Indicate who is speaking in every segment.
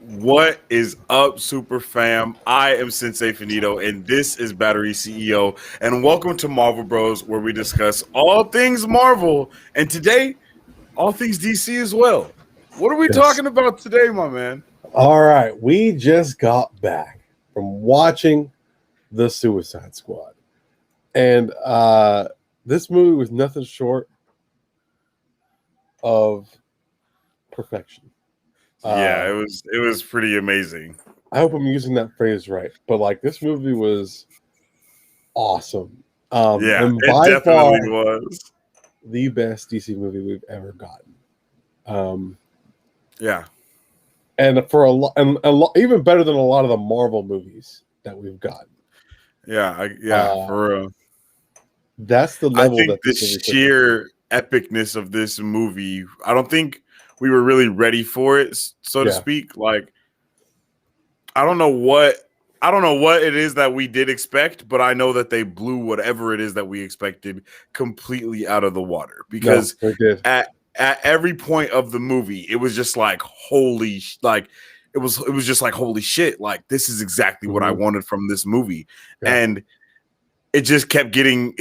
Speaker 1: What is up, Super Fam? I am Sensei Finito, and this is Battery CEO. And welcome to Marvel Bros, where we discuss all things Marvel, and today, all things DC as well. What are we
Speaker 2: Yes.
Speaker 1: talking about today, my man?
Speaker 2: All right. We just got back from watching The Suicide Squad. And this movie was nothing short of perfection.
Speaker 1: Yeah, it was pretty amazing.
Speaker 2: I hope I'm using that phrase right. But like this movie was awesome.
Speaker 1: Yeah,
Speaker 2: And
Speaker 1: it
Speaker 2: by far
Speaker 1: definitely was.
Speaker 2: the best DC movie we've ever gotten.
Speaker 1: Yeah,
Speaker 2: And for even better than a lot of the Marvel movies that we've gotten.
Speaker 1: yeah,
Speaker 2: Uh,
Speaker 1: for real.
Speaker 2: that's the
Speaker 1: I
Speaker 2: level
Speaker 1: think
Speaker 2: that
Speaker 1: the
Speaker 2: this movie took it.
Speaker 1: sheer epicness of this movie, I don't think we were really ready for it, so to
Speaker 2: Yeah.
Speaker 1: speak. Like, I don't know what it is that we did expect, but I know that they blew whatever it is that we expected completely out of the water
Speaker 2: No,
Speaker 1: because
Speaker 2: they did.
Speaker 1: at every point of the movie, it was just like it was just like holy shit, like this is exactly what I
Speaker 2: Mhm.
Speaker 1: wanted from this movie.
Speaker 2: Yeah.
Speaker 1: And it just kept getting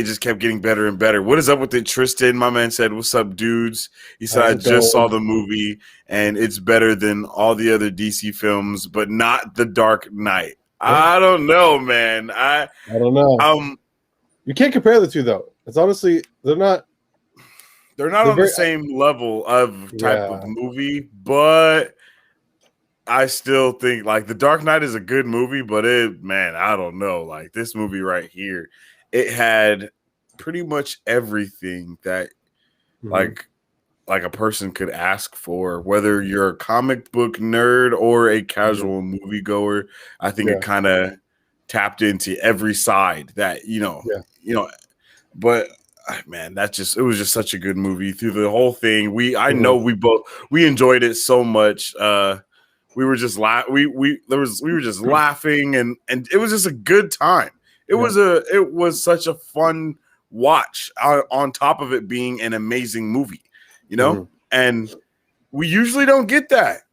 Speaker 1: better and better. What is up with it? Tristan, my man, said, "What's up, dudes?" He said,
Speaker 2: How's
Speaker 1: "I
Speaker 2: it
Speaker 1: just saw
Speaker 2: going?
Speaker 1: the movie and it's better than all the other DC films, but not The Dark Knight."
Speaker 2: Yeah.
Speaker 1: I don't know, man.
Speaker 2: I don't know.
Speaker 1: Um,
Speaker 2: You can't compare the two though. It's honestly they're not.
Speaker 1: they're not
Speaker 2: They're
Speaker 1: on the
Speaker 2: very.
Speaker 1: same level of type of
Speaker 2: Yeah.
Speaker 1: movie, but I still think like The Dark Knight is a good movie, but man, I don't know. Like this movie right here, it had pretty much everything that
Speaker 2: Mhm.
Speaker 1: like a person could ask for, whether you're a comic book nerd or a
Speaker 2: Mhm.
Speaker 1: casual moviegoer. I think it
Speaker 2: Yeah.
Speaker 1: kind of tapped into every side that
Speaker 2: Yeah.
Speaker 1: but man, it was just such a good movie through the whole thing. I know
Speaker 2: Mhm.
Speaker 1: we enjoyed it so much. We were just we were just laughing, and it was just a good time.
Speaker 2: Yeah.
Speaker 1: It was such a fun watch on top of it being an amazing movie,
Speaker 2: Mhm.
Speaker 1: and we usually don't get that.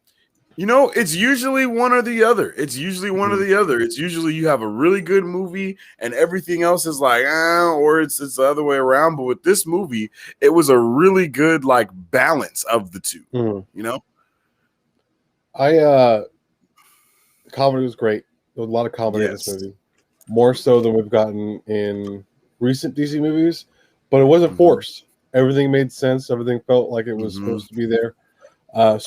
Speaker 1: It's usually one or the other. It's usually one or
Speaker 2: Mhm.
Speaker 1: the other. It's usually you have a really good movie and everything else is like, or it's the other way around. But with this movie, it was a really good like balance of the two.
Speaker 2: Mhm.
Speaker 1: You know?
Speaker 2: I comedy was great. There was a lot of comedy in this
Speaker 1: Yes.
Speaker 2: movie, more so than we've gotten in recent DC movies. But it wasn't
Speaker 1: Hmm.
Speaker 2: forced. Everything made sense. Everything felt like it was
Speaker 1: Hmm.
Speaker 2: supposed to be there. Uh,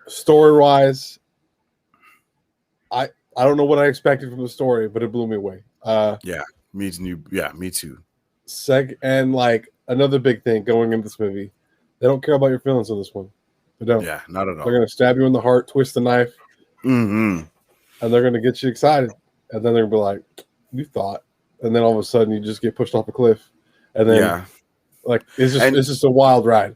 Speaker 2: Story wise, I I don't know what I expected from the story, but it blew me away.
Speaker 1: Yeah. Me too. Yeah. Me too.
Speaker 2: And like another big thing going into this movie, they don't care about your feelings on this one. They don't.
Speaker 1: Yeah. Not at
Speaker 2: They're
Speaker 1: all.
Speaker 2: gonna stab you in the heart, twist the knife,
Speaker 1: Hmm.
Speaker 2: and they're gonna get you excited. And then they're gonna be like, "You thought," and then all of a sudden you just get pushed off a cliff, and then
Speaker 1: Yeah.
Speaker 2: like
Speaker 1: And
Speaker 2: it's just a wild ride.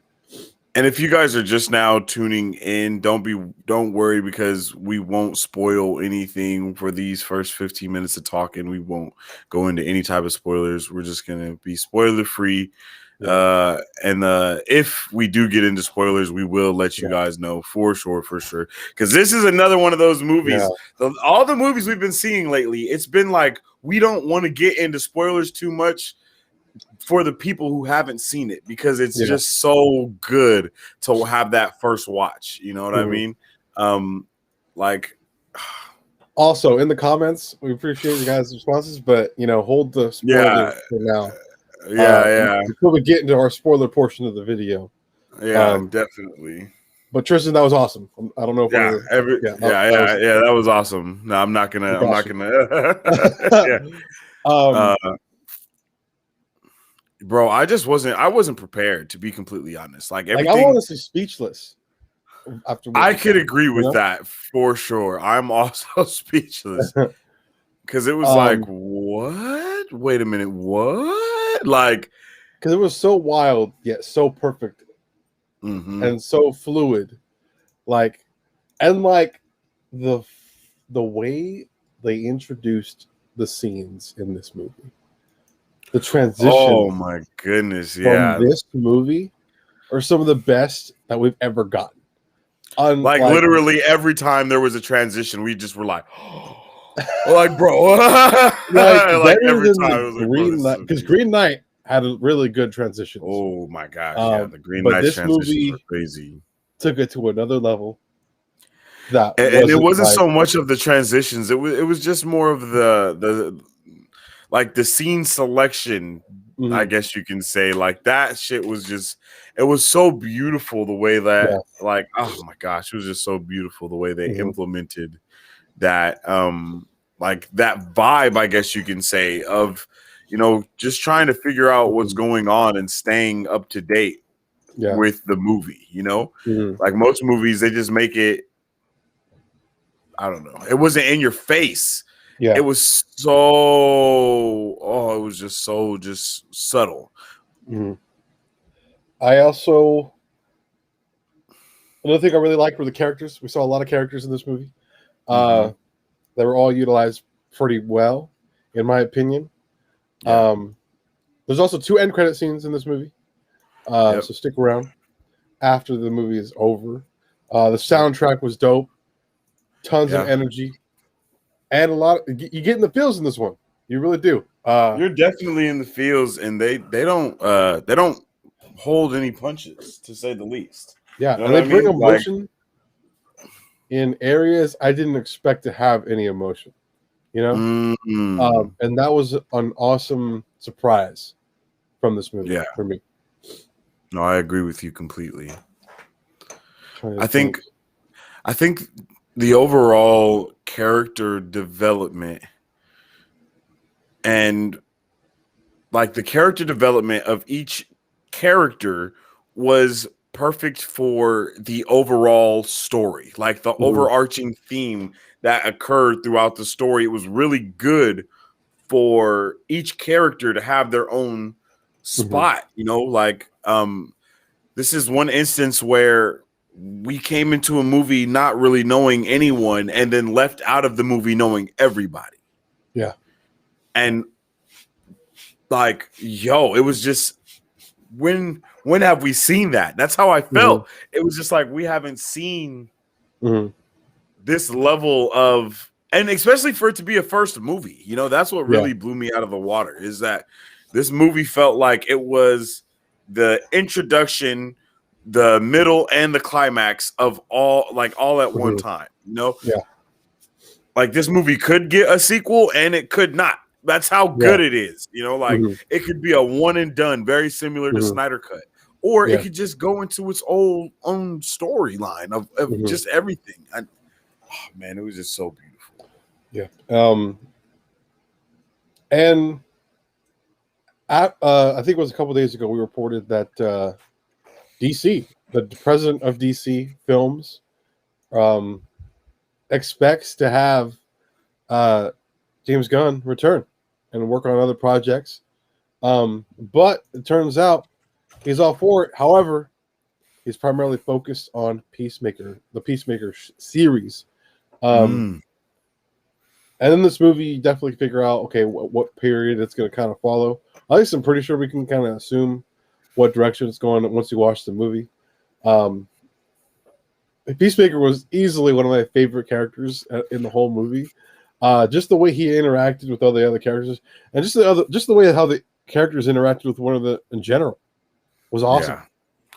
Speaker 1: And if you guys are just now tuning in, don't worry because we won't spoil anything for these first 15 minutes of talking. We won't go into any type of spoilers. We're just gonna be spoiler free.
Speaker 2: Yeah,
Speaker 1: And if we do get into spoilers, we will let you
Speaker 2: yeah,
Speaker 1: guys know for sure, because this is another one of those
Speaker 2: yeah,
Speaker 1: movies. All the movies we've been seeing lately, it's been like we don't want to get into spoilers too much for the people who haven't seen it because it's
Speaker 2: yeah.
Speaker 1: just so good to have that first watch. You know what I
Speaker 2: Mhm.
Speaker 1: mean? Um, like,
Speaker 2: Also, in the comments, we appreciate you guys' responses, but hold the
Speaker 1: yeah,
Speaker 2: spoilers for now.
Speaker 1: yeah,
Speaker 2: Before we get into our spoiler portion of the video.
Speaker 1: yeah,
Speaker 2: Um,
Speaker 1: definitely.
Speaker 2: but Tristan, that was awesome. I don't know if one of
Speaker 1: Yeah,
Speaker 2: the that
Speaker 1: yeah,
Speaker 2: was
Speaker 1: yeah. That was awesome. No, I'm not gonna. I'm not
Speaker 2: awesome.
Speaker 1: gonna. Yeah,
Speaker 2: um,
Speaker 1: uh, bro. I wasn't prepared to be completely honest. Like
Speaker 2: like I'm
Speaker 1: everything.
Speaker 2: honestly speechless after what
Speaker 1: I
Speaker 2: we saw.
Speaker 1: could agree with that for sure. I'm also speechless. Because it was like,
Speaker 2: um,
Speaker 1: what? Wait a minute, what? Like,
Speaker 2: because it was so wild yet so perfect
Speaker 1: mm-hmm.
Speaker 2: and so fluid, like, and like the the way they introduced the scenes in this movie, the
Speaker 1: Oh
Speaker 2: transitions
Speaker 1: my goodness,
Speaker 2: from
Speaker 1: yeah.
Speaker 2: this movie are some of the best that we've ever gotten.
Speaker 1: Like literally every time there was a transition, we just were like, like bro,
Speaker 2: like better
Speaker 1: every
Speaker 2: than
Speaker 1: time it
Speaker 2: the
Speaker 1: was like, bro,
Speaker 2: Green
Speaker 1: this
Speaker 2: Knight,
Speaker 1: is
Speaker 2: because
Speaker 1: amazing.
Speaker 2: Green Knight had a really good transitions.
Speaker 1: Oh my gosh, yeah, the Green
Speaker 2: but
Speaker 1: Knight
Speaker 2: this
Speaker 1: transitions
Speaker 2: movie
Speaker 1: were crazy.
Speaker 2: Took it to another level. That
Speaker 1: And it wasn't
Speaker 2: like,
Speaker 1: so much of the transitions; it was just more of the like the scene selection. I guess you can say like that shit was just it was so beautiful the way that like oh my gosh, it was just so beautiful the way they implemented that like that vibe, I guess you can say, of just trying to figure out what's going on and staying up to date with the movie, like most movies they just make it, I don't know, it wasn't in your face. It was it was just so just subtle.
Speaker 2: I also, another thing I really liked were the characters. We saw a lot of characters in this movie. They were all utilized pretty well, in my opinion. There's also 2 end credit scenes in this movie. So stick around after the movie is over. The soundtrack was dope. Tons of energy. And a lot of, you get in the feels in this one. You really do.
Speaker 1: You're definitely in the feels, and they don't hold any punches, to say the least.
Speaker 2: Yeah, and they bring emotion in areas I didn't expect to have any emotion. And that was an awesome surprise from this movie for me.
Speaker 1: No, I agree with you completely. I think the overall character development and like the character development of each character was perfect for the overall story, like the overarching theme that occurred throughout the story. It was really good for each character to have their own spot, like this is one instance where we came into a movie not really knowing anyone and then left out of the movie knowing everybody.
Speaker 2: Yeah.
Speaker 1: And like, it was just when have we seen that? That's how I felt. It was just like we haven't seen this level of, and especially for it to be a first movie, that's what really blew me out of the water, is that this movie felt like it was the introduction, the middle, and the climax of all at one time. Like this movie could get a sequel and it could not. That's how good it is. It could be a one and done, very similar to Snyder Cut, or it could just go into its own storyline of just everything. Man, it was just so beautiful.
Speaker 2: Yeah. And I think it was a couple of days ago we reported that DC, the president of DC Films, expects to have James Gunn return and work on other projects. But it turns out he's all for it. However, he's primarily focused on the Peacemaker series. And in this movie, you definitely figure out, okay, what period it's going to kind of follow. At least I'm pretty sure we can kind of assume what direction it's going once you watch the movie. Peacemaker was easily one of my favorite characters in the whole movie. Just the way he interacted with all the other characters, and just the way how the characters interacted with one another in general was awesome. Yeah.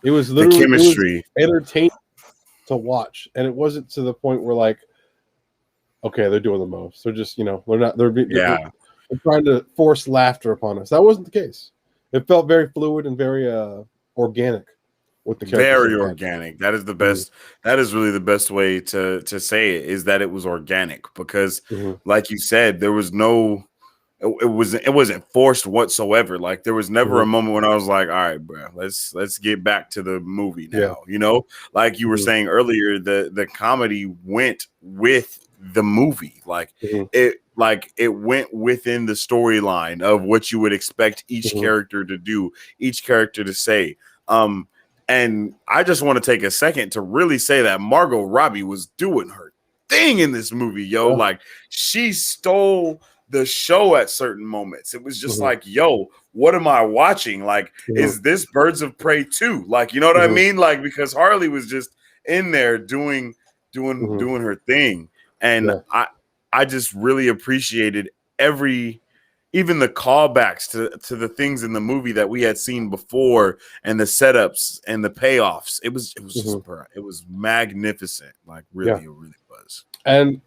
Speaker 2: It was literally
Speaker 1: the chemistry,
Speaker 2: entertaining to watch, and it wasn't to the point where like, okay, they're doing the most. They're just they're trying to force laughter upon us. That wasn't the case. It felt very fluid and very organic. With the
Speaker 1: very organic. That is the best. That is really the best way to say it, is that it was organic, because like you said, there was no, it wasn't forced whatsoever. Like there was never a moment when I was like, all right, bro, let's get back to the movie now. Like you were saying earlier, the comedy went with the movie. Like it went within the storyline of what you would expect each character to do, each character to say. And I just want to take a second to really say that Margot Robbie was doing her thing in this movie, yo. Like she stole the show at certain moments. It was just like, yo, what am I watching? Like, is this Birds of Prey 2? Like, you know what I mean? Like, because Harley was just in there doing her thing, and I just really appreciated even the callbacks to the things in the movie that we had seen before, and the setups and the payoffs. It was just it was magnificent. Like really, it really was.
Speaker 2: And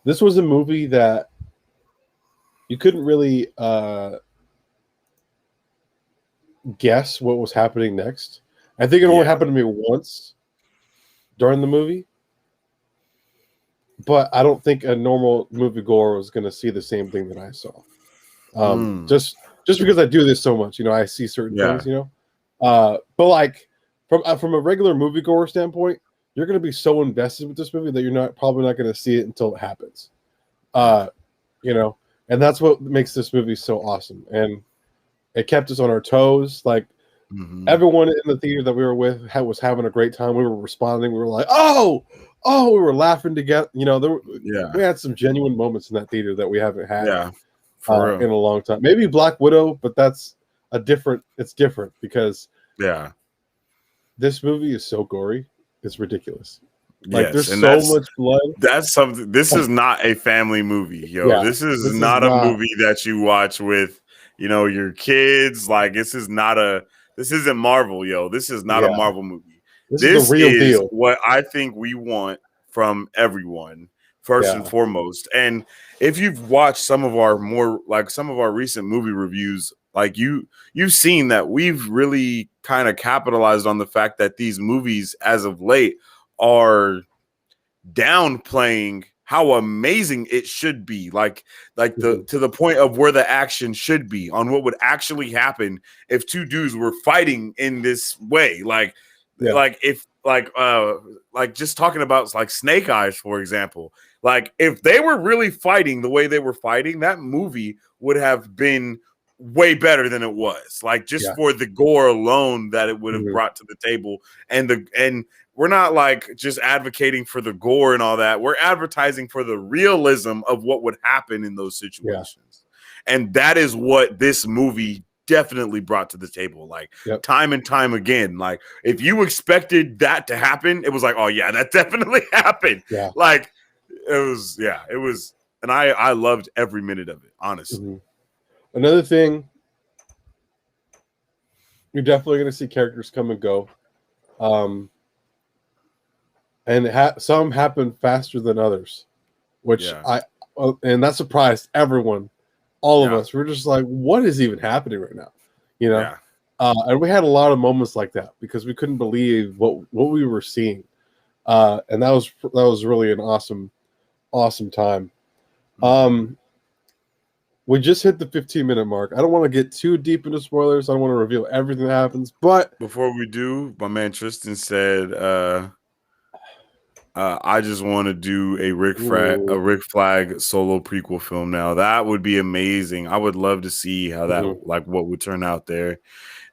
Speaker 2: this was a movie that you couldn't really guess what was happening next. I think it only happened to me once during the movie, but I don't think a normal moviegoer was going to see the same thing that I saw. Just because I do this so much, I see certain things, but like from a regular moviegoer standpoint, you're going to be so invested with this movie that you're probably not going to see it until it happens. And that's what makes this movie so awesome. And it kept us on our toes. Like everyone in the theater that we were with was having a great time. We were responding. We were like, oh, we were laughing together. We had some genuine moments in that theater that we haven't had in a long time. Maybe Black Widow, but it's different because this movie is so gory. It's ridiculous. Like there's so much blood.
Speaker 1: That's something. This is not a family movie, yo. Yeah, this is not a movie that you watch with, your kids. Like this isn't Marvel, yo. This is not a Marvel movie. This is the real deal. What I think we want from everyone, first and foremost. And if you've watched some of our recent movie reviews, like you've seen that we've really kind of capitalized on the fact that these movies, as of late, are downplaying how amazing it should be, to the point of where the action should be, on what would actually happen if two dudes were fighting in this way, just talking about like Snake Eyes, for example. Like if they were really fighting the way they were fighting, that movie would have been way better than it was. Like just for the gore alone that it would have brought to the table, and we're not like just advocating for the gore and all that. We're advertising for the realism of what would happen in those situations. And that is what this movie definitely brought to the table. Like time and time again, like if you expected that to happen, it was like, oh yeah, that definitely happened. Yeah. Like it was, and I loved every minute of it, honestly.
Speaker 2: Another thing, you're definitely going to see characters come and go. And some happen faster than others, which and that surprised everyone, all of us. We're just like, what is even happening right now? And we had a lot of moments like that because we couldn't believe what we were seeing, and that was really an awesome time. We just hit the 15-minute mark. I don't want to get too deep into spoilers. I don't want to reveal everything that happens, but
Speaker 1: before we do, my man Tristan said, I just want to do a Rick Flag solo prequel film now. That would be amazing. I would love to see how that what would turn out there.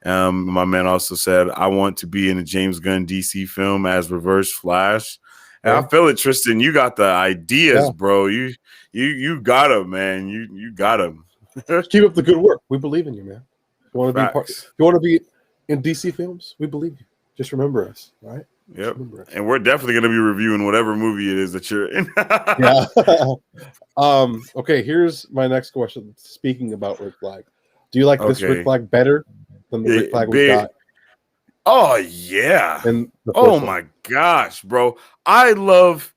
Speaker 1: My man also said, I want to be in a James Gunn DC film as Reverse Flash. And I feel it, Tristan. You got the ideas, bro. You got them, man. You got them.
Speaker 2: Keep up the good work. We believe in you, man. You want to be in DC films? We believe you. Just remember us, all right?
Speaker 1: Yep. And we're definitely going to be reviewing whatever movie it is that you're in.
Speaker 2: Okay, here's my next question. Speaking about Rick Flag, do you like this Rick Flag better than the Rick Flag we got?
Speaker 1: Oh, yeah. Oh, my gosh, bro. I love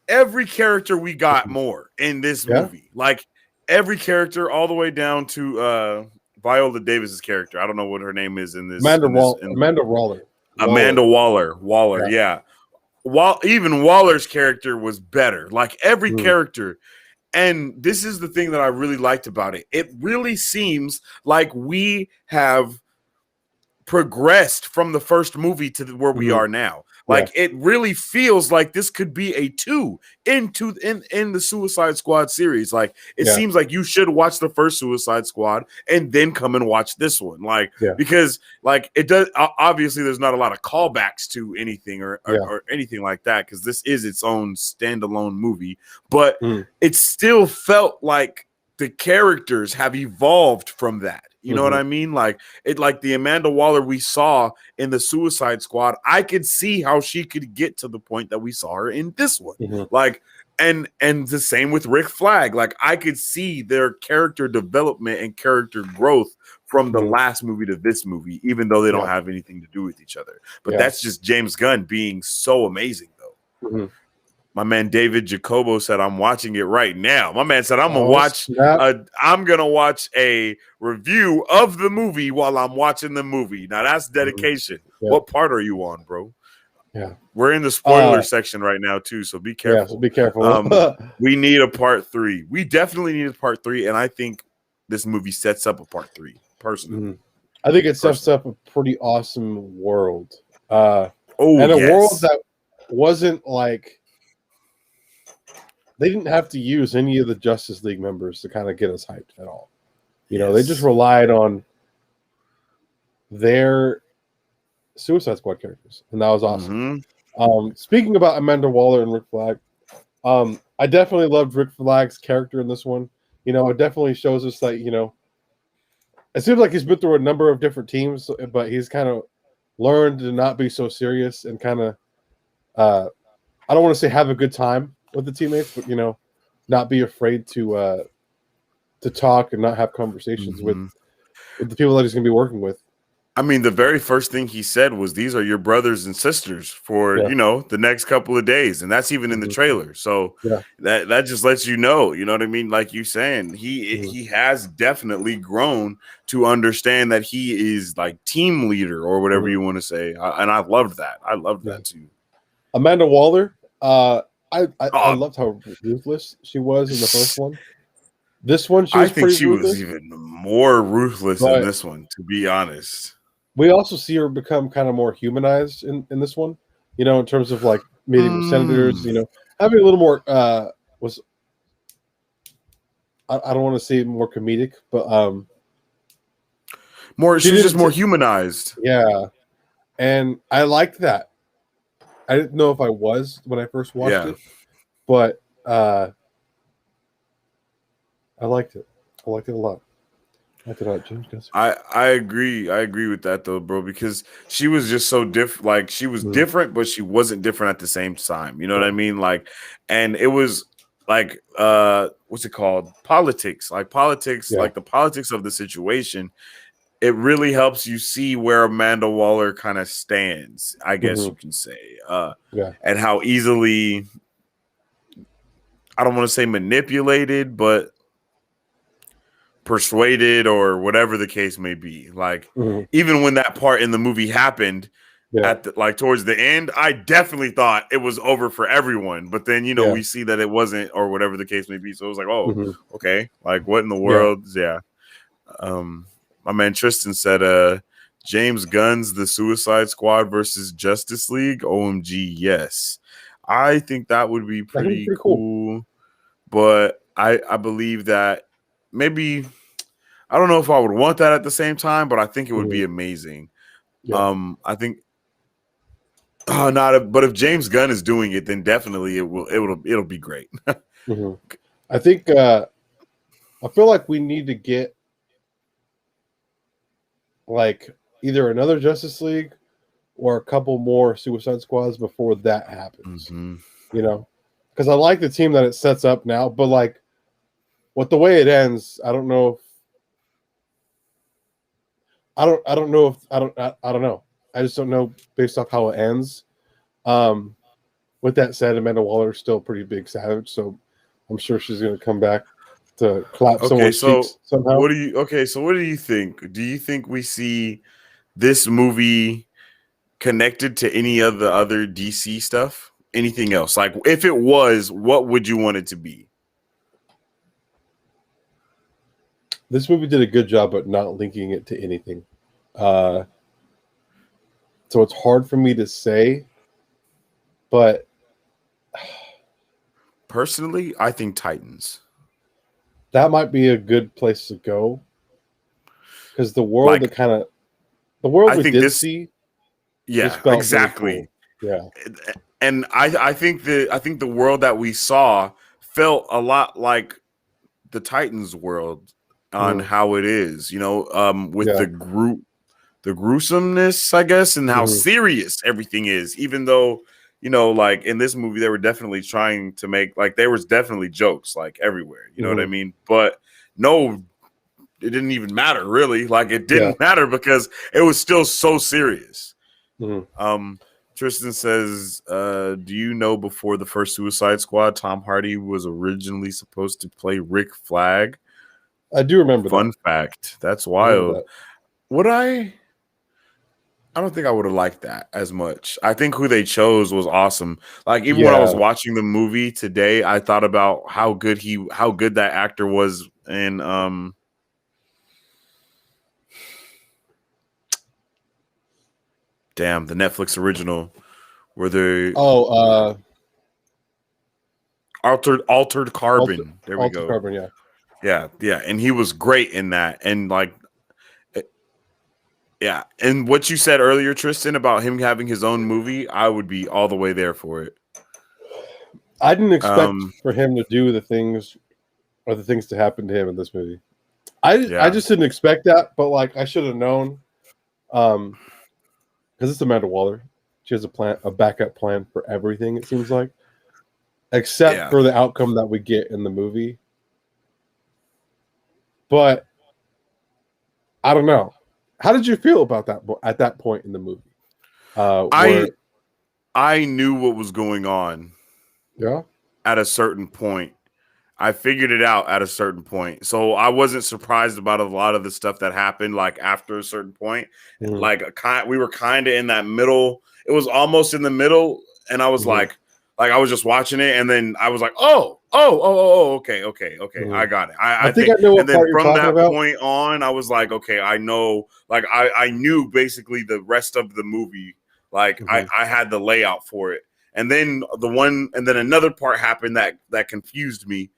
Speaker 1: every character we got more in this movie. Like, every character all the way down to Viola Davis's character. I don't know what her name is in this.
Speaker 2: Amanda Waller.
Speaker 1: Amanda Waller, yeah. Even Waller's character was better. Like every character. And this is the thing that I really liked about it. It really seems like we have progressed from the first movie to where we are now. Like it really feels like this could be a 2 in the Suicide Squad series. Like it seems like you should watch the first Suicide Squad and then come and watch this one. Like because like it does obviously there's not a lot of callbacks to anything or anything like that because this is its own standalone movie, but it still felt like the characters have evolved from that. You know what I mean? Like the Amanda Waller we saw in the Suicide Squad. I could see how she could get to the point that we saw her in this one. Like, and the same with Rick Flag. Like, I could see their character development and character growth from the last movie to this movie, even though they don't have anything to do with each other. But that's just James Gunn being so amazing, though. My man David Jacobo said, "I'm watching it right now." My man said, "I'm gonna watch a review of the movie while I'm watching the movie." Now that's dedication. What part are you on, bro?
Speaker 2: Yeah,
Speaker 1: we're in the spoiler section right now too, so be careful.
Speaker 2: Yeah, so be careful.
Speaker 1: We need a part 3. We definitely need a part 3, and I think this movie sets up a part 3. Personally,
Speaker 2: I think it sets up a pretty awesome world.
Speaker 1: A
Speaker 2: world that wasn't like. They didn't have to use any of the Justice League members to kind of get us hyped at all. You know, they just relied on their Suicide Squad characters, and that was awesome. Speaking about Amanda Waller and Rick Flag, I definitely loved Rick Flag's character in this one. You know, it definitely shows us that, you know, it seems like he's been through a number of different teams, but he's kind of learned to not be so serious and kind of, I don't want to say have a good time with the teammates, but, you know, not be afraid to talk and not have conversations with the people that he's going to be working with.
Speaker 1: I mean, the very first thing he said was, "These are your brothers and sisters for, you know, the next couple of days." And that's even in the trailer. So that just lets you know what I mean? Like you saying, he has definitely grown to understand that he is like team leader or whatever you want to say. And I loved that. I loved that too.
Speaker 2: Amanda Waller, I loved how ruthless she was in the first one. This one,
Speaker 1: I think she was even more ruthless in this one, to be honest.
Speaker 2: We also see her become kind of more humanized in this one, you know, in terms of like meeting with senators, you know, having a little more I don't want to say more comedic, but
Speaker 1: she's just more humanized.
Speaker 2: Yeah. And I liked that. I didn't know if I was when I first watched it, but I liked it. I liked it a lot.
Speaker 1: I agree. I agree with that though, bro, because she was just so different. Like, she was different, but she wasn't different at the same time. You know what I mean? Like, and it was like what's it called? Politics. Like the politics of the situation. It really helps you see where Amanda Waller kind of stands, I guess you can say. And how easily, I don't want to say manipulated, but persuaded or whatever the case may be. Like, even when that part in the movie happened towards the end, I definitely thought it was over for everyone. But then, you know, we see that it wasn't, or whatever the case may be. So it was like, oh, okay. Like, what in the world? My man Tristan said, James Gunn's The Suicide Squad versus Justice League. OMG, yes. I think that would be pretty cool. But I believe that maybe, I don't know if I would want that at the same time, but I think it would be amazing. I think but if James Gunn is doing it, then definitely it'll be great.
Speaker 2: I think I feel like we need to get like either another Justice League or a couple more Suicide Squads before that happens. You know, because I like the team that it sets up now, but like with the way it ends, I don't know. I don't know. I just don't know based off how it ends. With that said, Amanda Waller is still a pretty big savage, so I'm sure she's going to come back to clap someone's cheeks somehow.
Speaker 1: What do you think? Do you think we see this movie connected to any of the other DC stuff? Anything else? Like, if it was, what would you want it to be?
Speaker 2: This movie did a good job at not linking it to anything. So it's hard for me to say, but
Speaker 1: personally, I think Titans.
Speaker 2: That might be a good place to go. Because the world we did see.
Speaker 1: Yeah, exactly.
Speaker 2: Really cool.
Speaker 1: Yeah. And I think the world that we saw felt a lot like the Titans world on how it is, with
Speaker 2: Yeah.
Speaker 1: the gruesomeness, I guess, and how
Speaker 2: Mhm.
Speaker 1: serious everything is. Even though, like in this movie, they were definitely trying to make like there was definitely jokes like everywhere. You know what I
Speaker 2: Mhm.
Speaker 1: mean? But no, it didn't even matter really. Like it
Speaker 2: Yeah.
Speaker 1: didn't matter because it was still so serious.
Speaker 2: Mhm.
Speaker 1: Tristan says, do you know before the first Suicide Squad, Tom Hardy was originally supposed to play Rick Flag?
Speaker 2: I do remember that.
Speaker 1: Fun fact. That's
Speaker 2: I remember
Speaker 1: wild.
Speaker 2: that.
Speaker 1: Would I don't think I would have liked that as much. I think who they chose was awesome. Like even when I was
Speaker 2: Yeah.
Speaker 1: watching the movie today, I thought about how good that actor was in the Netflix original where they
Speaker 2: Oh,
Speaker 1: altered carbon. There we
Speaker 2: Altered
Speaker 1: go.
Speaker 2: Carbon. Yeah.
Speaker 1: Yeah, and he was great in that. And like yeah, and what you said earlier, Tristan, about him having his own movie, I would be all the way there for it.
Speaker 2: I didn't expect
Speaker 1: Um,
Speaker 2: for him to do the things or the things to happen to him in this movie. I
Speaker 1: yeah,
Speaker 2: just didn't expect that, but like I should have known. Because it's Amanda Waller. She has a backup plan for everything. It seems like, except
Speaker 1: yeah.
Speaker 2: for the outcome that we get in the movie. But I don't know. How did you feel about that at that point in the movie?
Speaker 1: I
Speaker 2: Where
Speaker 1: I knew what was going on
Speaker 2: yeah,
Speaker 1: at a certain point. I figured it out at a certain point. So I wasn't surprised about a lot of the stuff that happened like after a certain point.
Speaker 2: mm-hmm.
Speaker 1: Like we were kind of in that middle. It was almost in the middle and I was
Speaker 2: Mm-hmm.
Speaker 1: like I was just watching it and then I was like, okay,
Speaker 2: Mm-hmm.
Speaker 1: I got it.
Speaker 2: I
Speaker 1: I
Speaker 2: think
Speaker 1: think
Speaker 2: I know
Speaker 1: and
Speaker 2: what
Speaker 1: then
Speaker 2: part you're
Speaker 1: from
Speaker 2: talking
Speaker 1: that
Speaker 2: about.
Speaker 1: point on, I was like, okay, I know like I knew basically the rest of the movie. Like
Speaker 2: Mm-hmm.
Speaker 1: I had the layout for it. And then another part happened that confused me,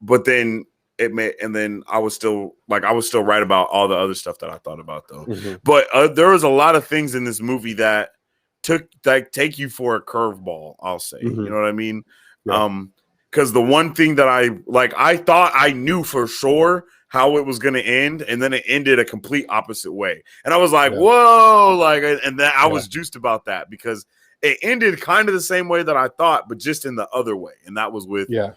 Speaker 1: but then and then I was still right about all the other stuff that I thought about though.
Speaker 2: Mm-hmm.
Speaker 1: But there was a lot of things in this movie that take you for a curveball. I'll say, you
Speaker 2: Mm-hmm.
Speaker 1: know what I mean?
Speaker 2: Yeah,
Speaker 1: Because the one thing that I thought I knew for sure how it was going to end, and then it ended a complete opposite way, and I was like,
Speaker 2: yeah,
Speaker 1: whoa, like, and then I
Speaker 2: yeah,
Speaker 1: was juiced about that because it ended kind of the same way that I thought, but just in the other way, and that was with
Speaker 2: yeah,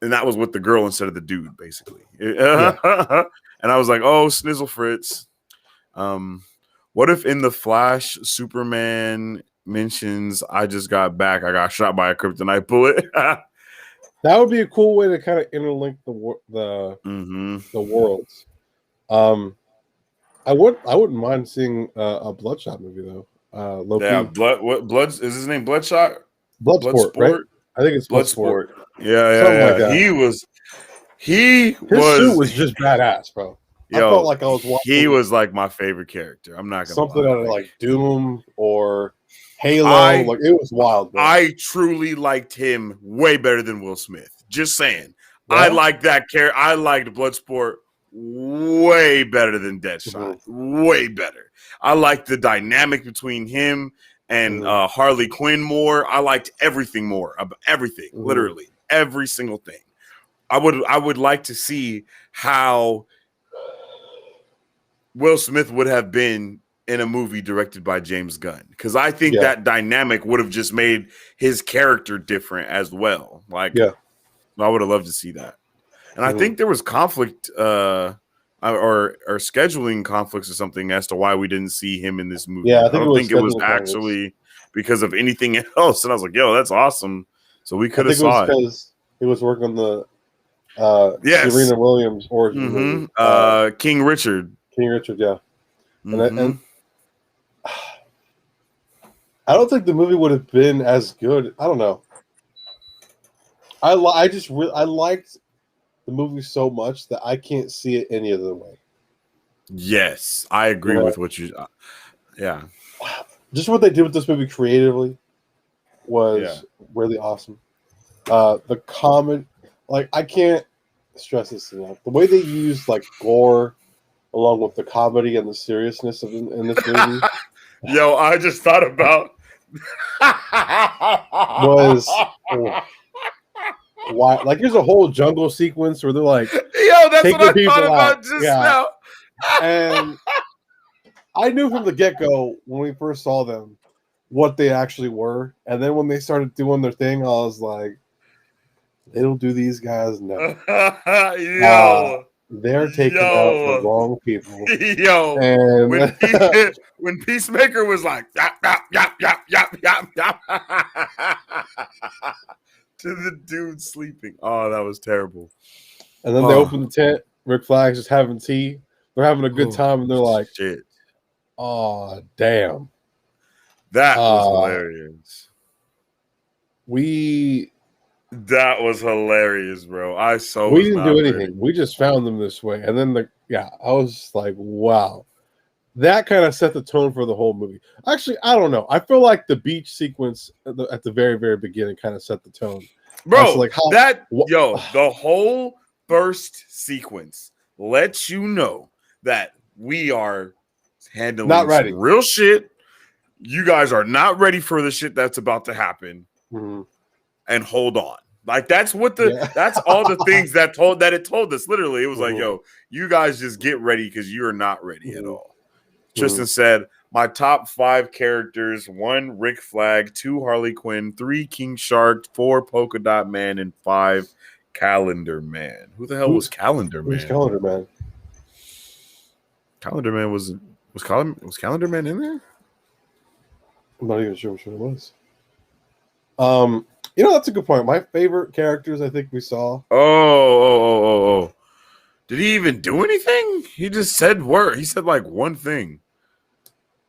Speaker 1: the girl instead of the dude, basically.
Speaker 2: yeah.
Speaker 1: And I was like, oh, Snizzle Fritz. What if in the Flash, Superman mentions, I just got back, I got shot by a kryptonite bullet?
Speaker 2: That would be a cool way to kind of interlink the
Speaker 1: Mm-hmm.
Speaker 2: the worlds. Um, I wouldn't mind seeing a Bloodshot movie though.
Speaker 1: Yeah,
Speaker 2: Loki,
Speaker 1: blood is his name Bloodshot?
Speaker 2: Bloodsport, right?
Speaker 1: Bloodsport?
Speaker 2: I think it's Bloodsport,
Speaker 1: Bloodsport. Yeah,
Speaker 2: something like
Speaker 1: yeah, yeah.
Speaker 2: that.
Speaker 1: He
Speaker 2: His suit
Speaker 1: was
Speaker 2: was just badass, bro. I felt
Speaker 1: yo,
Speaker 2: like I was
Speaker 1: he
Speaker 2: watching
Speaker 1: was like my favorite character. I'm not gonna
Speaker 2: something
Speaker 1: lie.
Speaker 2: out of like Doom or Halo.
Speaker 1: I
Speaker 2: Like it was wild, bro.
Speaker 1: I truly liked him way better than Will Smith. Just saying. I
Speaker 2: Yeah.
Speaker 1: like that character. I liked Bloodsport way better than Deadshot. Way better. I liked the dynamic between him and
Speaker 2: Mm-hmm.
Speaker 1: Harley Quinn more. I liked everything more. Everything.
Speaker 2: Mm-hmm.
Speaker 1: Literally. Every single thing. I would like to see how Will Smith would have been in a movie directed by James Gunn, because I think
Speaker 2: Yeah.
Speaker 1: that dynamic would have just made his character different as well. Like
Speaker 2: Yeah.
Speaker 1: I would have loved to see that. And I
Speaker 2: Mm-hmm.
Speaker 1: think there was conflict or scheduling conflicts or something as to why we didn't see him in this movie.
Speaker 2: Yeah. I
Speaker 1: I
Speaker 2: think it
Speaker 1: don't
Speaker 2: was
Speaker 1: think it was
Speaker 2: scheduling conflicts.
Speaker 1: actually because of anything else. And I was like, yo, that's awesome. So we
Speaker 2: I
Speaker 1: could have
Speaker 2: think it was
Speaker 1: saw it.
Speaker 2: because he was working on the
Speaker 1: Yes.
Speaker 2: Serena Williams origin
Speaker 1: Mm-hmm.
Speaker 2: movie.
Speaker 1: King Richard.
Speaker 2: King Richard, yeah.
Speaker 1: Mm-hmm.
Speaker 2: And I don't think the movie would have been as good. I don't know. I liked the movie so much that I can't see it any other way.
Speaker 1: Yes, I agree
Speaker 2: You know?
Speaker 1: with what you. Yeah,
Speaker 2: Just what they did with this movie creatively was really awesome. The comedy, like I can't stress this enough. The way they used like gore along with the comedy and the seriousness in this movie
Speaker 1: yo, I just thought about.
Speaker 2: was why. Like there's a whole jungle sequence where they're like,
Speaker 1: Yo, that's
Speaker 2: Take
Speaker 1: what
Speaker 2: the
Speaker 1: I thought
Speaker 2: people
Speaker 1: about
Speaker 2: out.
Speaker 1: just
Speaker 2: Yeah.
Speaker 1: now.
Speaker 2: And I knew from the get-go when we first saw them what they actually were. And then when they started doing their thing, I was like, they don't do these guys no.
Speaker 1: Yo,
Speaker 2: They're taking out the
Speaker 1: yo,
Speaker 2: wrong people.
Speaker 1: yo.
Speaker 2: And
Speaker 1: When Peacemaker was like yap yap yap yap yap yap yap to the dude sleeping. Oh, that was terrible.
Speaker 2: and then they open the tent. Rick Flags just having tea. They're having a good time, and they're like,
Speaker 1: shit.
Speaker 2: "Oh, damn."
Speaker 1: That was hilarious. That was hilarious, bro.
Speaker 2: We didn't do anything. Ready. We just found them this way. And then I was like, wow. That kind of set the tone for the whole movie. Actually, I don't know. I feel like the beach sequence at the very, very beginning kind of set the tone.
Speaker 1: Bro, like the whole first sequence lets you know that we are handling some real shit. You guys are not ready for the shit that's about to happen.
Speaker 2: Mm-hmm.
Speaker 1: And hold on. Like that's what that's all the things it told us. Literally, it was like, yo, you guys just get ready because you're not ready at all. Tristan said, my top 5 characters: 1 Rick Flag, 2 Harley Quinn, 3 King Shark, 4 Polka Dot Man, and 5 Calendar Man. Who the hell was Calendar Man?
Speaker 2: Who's Calendar Man?
Speaker 1: Calendar Man was Calendar Man in there?
Speaker 2: I'm not even sure which one it was. That's a good point. My favorite characters, I think we saw.
Speaker 1: Oh. Did he even do anything? He just said word. He said like one thing.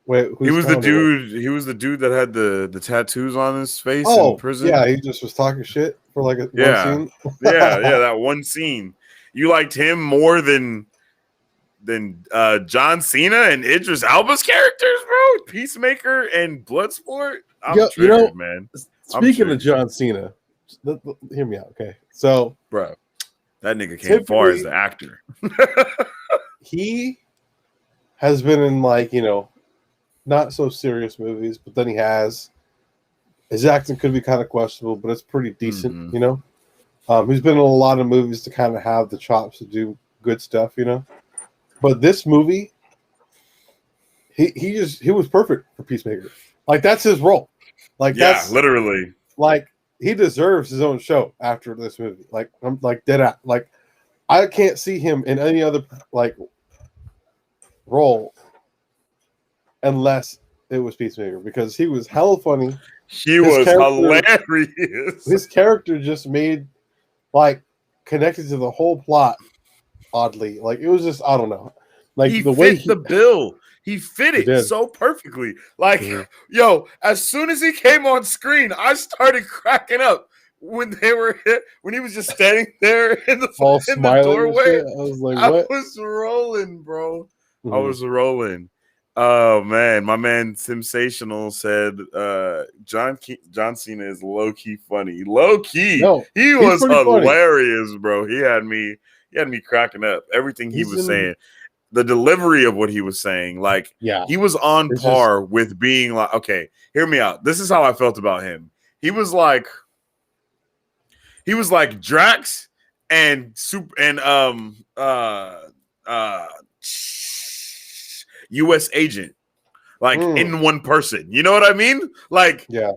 Speaker 2: Wait,
Speaker 1: he was the dude. He was the dude that had the tattoos on his face in prison.
Speaker 2: Yeah, he just was talking shit for like one scene.
Speaker 1: yeah, that one scene. You liked him more than John Cena and Idris Elba's characters, bro. Peacemaker and Bloodsport. I'm triggered, man.
Speaker 2: Speaking of John Cena, hear me out, okay? So,
Speaker 1: bro, that nigga came far as the actor.
Speaker 2: He has been in not so serious movies, but then his acting could be kind of questionable, but it's pretty decent, He's been in a lot of movies to kind of have the chops to do good stuff, But this movie, he was perfect for Peacemaker. Like that's his role. That's
Speaker 1: literally.
Speaker 2: He deserves his own show after this movie. I'm dead out. I can't see him in any other role unless it was Peacemaker because he was hella funny.
Speaker 1: He was hilarious.
Speaker 2: His character just made connected to the whole plot oddly. It was just I don't know.
Speaker 1: He fit the bill. He fit it so perfectly. Yo, as soon as he came on screen, I started cracking up when he was just standing there in the doorway.
Speaker 2: I was like, what?
Speaker 1: I was rolling, bro. I was rolling. Oh man, my man Sensational said John Cena is low key funny. Low key, he was hilarious, funny. Bro. He had me cracking up. Everything he was saying. The delivery of what he was saying, he was on par with being like, okay, hear me out. This is how I felt about him. He was like Drax and U.S. agent, in one person. You know what I mean?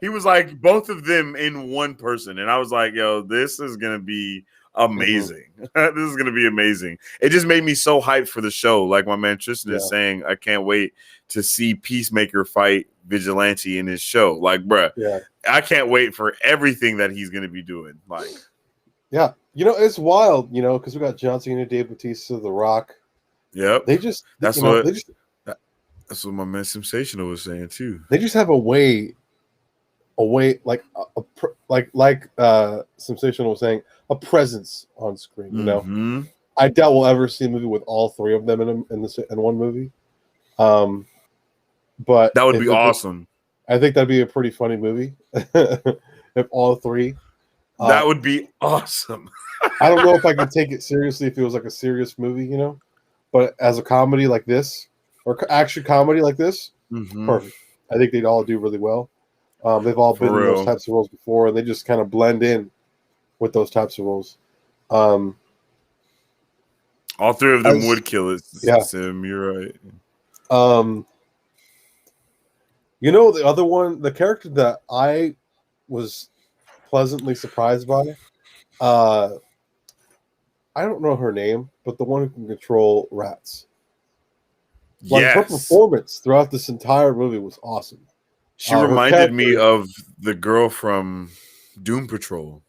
Speaker 1: He was like both of them in one person, and I was like, yo, this is gonna be amazing. This is gonna be amazing. It just made me so hyped for the show. Like my man Tristan is saying, I can't wait to see Peacemaker fight Vigilante in his show. Bruh, I can't wait for everything that he's gonna be doing.
Speaker 2: It's wild, because we got John Cena, Dave Bautista, The Rock.
Speaker 1: Yep.
Speaker 2: That's
Speaker 1: what my man Sensational was saying too.
Speaker 2: They just have a way Sensational was saying, a presence on screen. I doubt we'll ever see a movie with all 3 of them in one movie. But
Speaker 1: that would be awesome.
Speaker 2: I think that'd be a pretty funny movie if all 3.
Speaker 1: That would be awesome.
Speaker 2: I don't know if I could take it seriously if it was a serious movie, but as a comedy like this or action comedy like this, perfect. I think they'd all do really well. They've all been in those types of roles before, and they just kind of blend in with those types of roles.
Speaker 1: All three of them would kill it.
Speaker 2: Yeah.
Speaker 1: Sim, you're right.
Speaker 2: The other one, the character that I was pleasantly surprised by, I don't know her name, but the one who can control rats. Like her performance throughout this entire movie was awesome.
Speaker 1: She reminded me of the girl from Doom Patrol.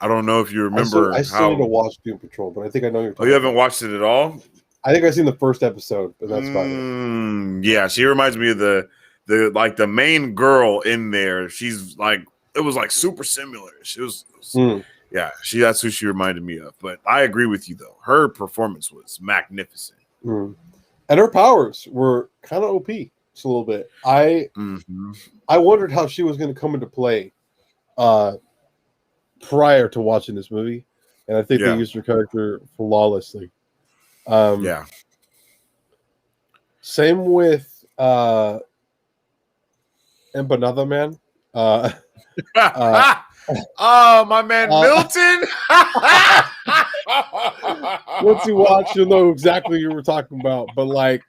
Speaker 1: I don't know if you remember.
Speaker 2: I still need to watch Doom Patrol, but I think I know you're talking.
Speaker 1: Oh, you haven't watched it at all?
Speaker 2: I think I've seen the first episode, but that's about it.
Speaker 1: Yeah, she reminds me of the main girl in there. She's like, it was like super similar. Yeah, that's who she reminded me of. But I agree with you though. Her performance was magnificent.
Speaker 2: And her powers were kind of OP just a little bit. I wondered how she was going to come into play prior to watching this movie, and I think they used her character flawlessly. Same with Empanada Man.
Speaker 1: Oh, my man Milton.
Speaker 2: Once you watch, you'll know exactly what you were talking about. But like,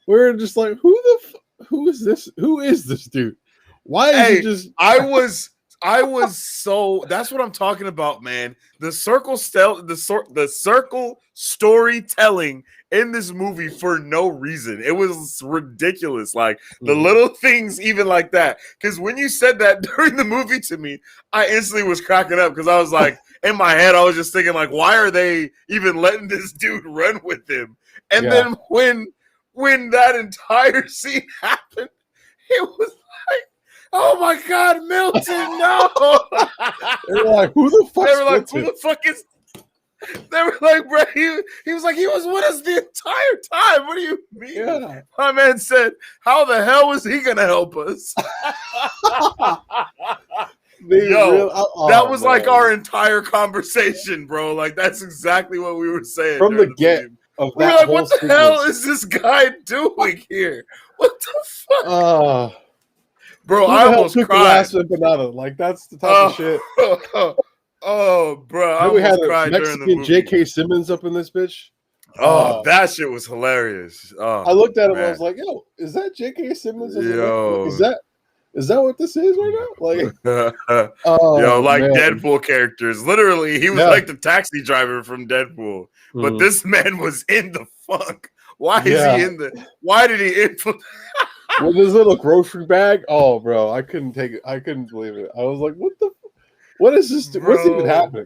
Speaker 2: we're just like, who is this? Who is this dude? Why is he just?
Speaker 1: I was so. That's what I'm talking about, man. The circle storytelling in this movie for no reason. It was ridiculous. Like the little things, even like that. Because when you said that during the movie to me, I instantly was cracking up because I was like, in my head, I was just thinking, like, why are they even letting this dude run with him? And then when that entire scene happened, it was like, oh my God, Milton, no.
Speaker 2: They were like, who the fuck?
Speaker 1: They were like, who the fuck is? They were like, bro, he was like, he was with us the entire time. What do you mean?
Speaker 2: Yeah.
Speaker 1: My man said, how the hell was he gonna help us? That was like our entire conversation, bro. Like that's exactly what we were saying
Speaker 2: from the get of that.
Speaker 1: We were like, what the hell is this guy doing here? What the fuck? Bro, I almost cried.
Speaker 2: Like that's the type of shit.
Speaker 1: Oh, bro, I almost cried during the movie.
Speaker 2: J.K. Simmons up in this bitch.
Speaker 1: That shit was hilarious.
Speaker 2: I looked at him. I was like, "Yo, is that J.K. Simmons? Is that what this is right now?" Like,
Speaker 1: Deadpool characters. Literally, he was like the taxi driver from Deadpool. But this man was in the funk. Why is he in the? Why did he infiltrate?
Speaker 2: With his little grocery bag. Oh, bro, I couldn't take it. I couldn't believe it. I was like, what is this?
Speaker 1: Bro,
Speaker 2: what's even happening?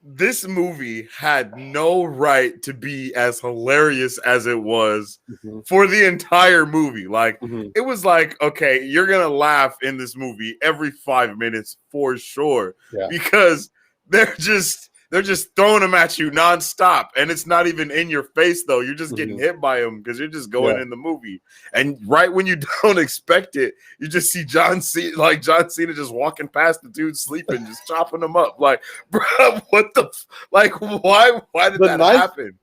Speaker 1: This movie had no right to be as hilarious as it was for the entire movie. Like, it was like, okay, you're going to laugh in this movie every 5 minutes for sure. Yeah. Because they're just throwing them at you nonstop. And it's not even in your face, though. You're just getting hit by them because you're just going in the movie. And right when you don't expect it, you just see John Cena just walking past the dude sleeping, just chopping them up. Like, bro, what the why did that happen?